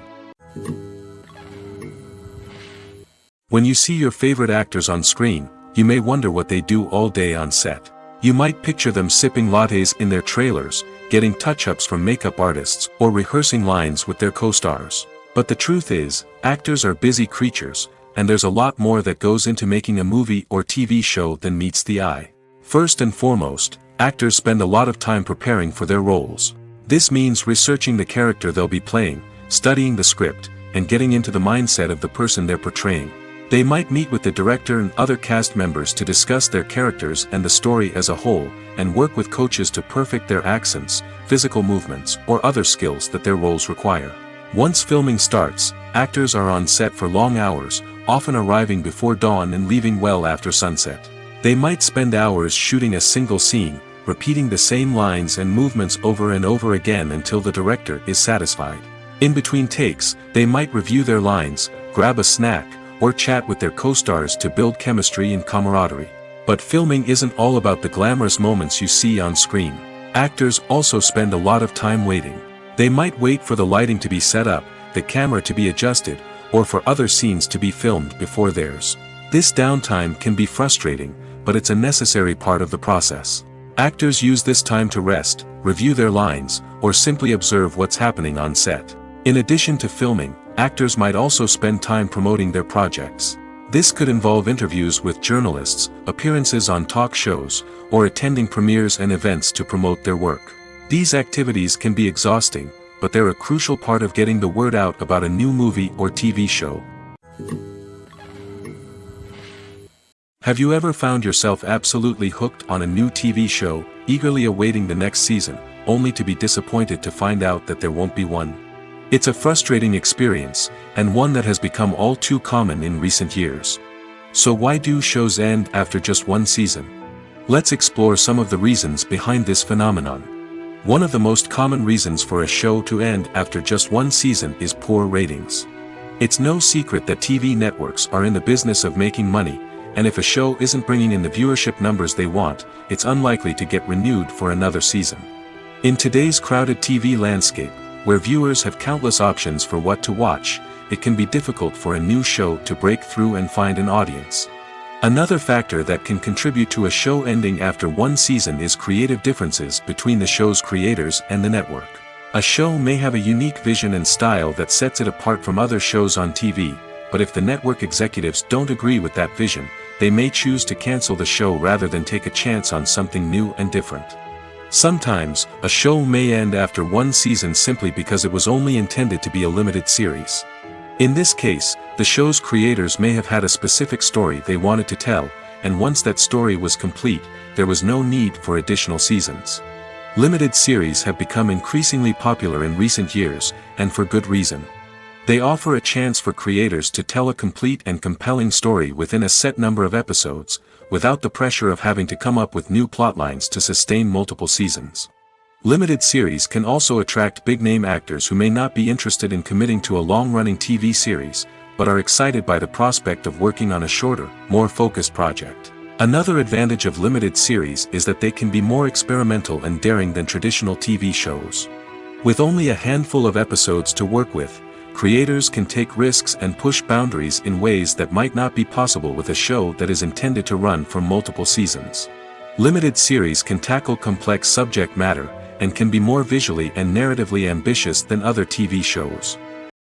When you see your favorite actors on screen, you may wonder what they do all day on set. You might picture them sipping lattes in their trailers, getting touch-ups from makeup artists, or rehearsing lines with their co-stars. But the truth is, actors are busy creatures, and there's a lot more that goes into making a movie or TV show than meets the eye. First and foremost, actors spend a lot of time preparing for their roles. This means researching the character they'll be playing, studying the script, and getting into the mindset of the person they're portraying. They might meet with the director and other cast members to discuss their characters and the story as a whole, and work with coaches to perfect their accents, physical movements, or other skills that their roles require. Once filming starts, actors are on set for long hours, often arriving before dawn and leaving well after sunset. They might spend hours shooting a single scene, repeating the same lines and movements over and over again until the director is satisfied. In between takes, they might review their lines, grab a snack, or chat with their co-stars to build chemistry and camaraderie. But filming isn't all about the glamorous moments you see on screen. Actors also spend a lot of time waiting. They might wait for the lighting to be set up, the camera to be adjusted, or for other scenes to be filmed before theirs. This downtime can be frustrating, but it's a necessary part of the process. Actors use this time to rest, review their lines, or simply observe what's happening on set. In addition to filming, actors might also spend time promoting their projects. This could involve interviews with journalists, appearances on talk shows, or attending premieres and events to promote their work. These activities can be exhausting, but they're a crucial part of getting the word out about a new movie or TV show. Have you ever found yourself absolutely hooked on a new TV show, eagerly awaiting the next season, only to be disappointed to find out that there won't be one? It's a frustrating experience, and one that has become all too common in recent years. So why do shows end after just one season? Let's explore some of the reasons behind this phenomenon. One of the most common reasons for a show to end after just one season is poor ratings. It's no secret that TV networks are in the business of making money, and if a show isn't bringing in the viewership numbers they want, it's unlikely to get renewed for another season. In today's crowded TV landscape, where viewers have countless options for what to watch, it can be difficult for a new show to break through and find an audience. Another factor that can contribute to a show ending after one season is creative differences between the show's creators and the network. A show may have a unique vision and style that sets it apart from other shows on TV, but if the network executives don't agree with that vision, they may choose to cancel the show rather than take a chance on something new and different. Sometimes, a show may end after one season simply because it was only intended to be a limited series. In this case, the show's creators may have had a specific story they wanted to tell, and once that story was complete, there was no need for additional seasons. Limited series have become increasingly popular in recent years, and for good reason. They offer a chance for creators to tell a complete and compelling story within a set number of episodes, without the pressure of having to come up with new plotlines to sustain multiple seasons. Limited series can also attract big-name actors who may not be interested in committing to a long-running TV series, but are excited by the prospect of working on a shorter, more focused project. Another advantage of limited series is that they can be more experimental and daring than traditional TV shows. With only a handful of episodes to work with, creators can take risks and push boundaries in ways that might not be possible with a show that is intended to run for multiple seasons. Limited series can tackle complex subject matter, and can be more visually and narratively ambitious than other TV shows.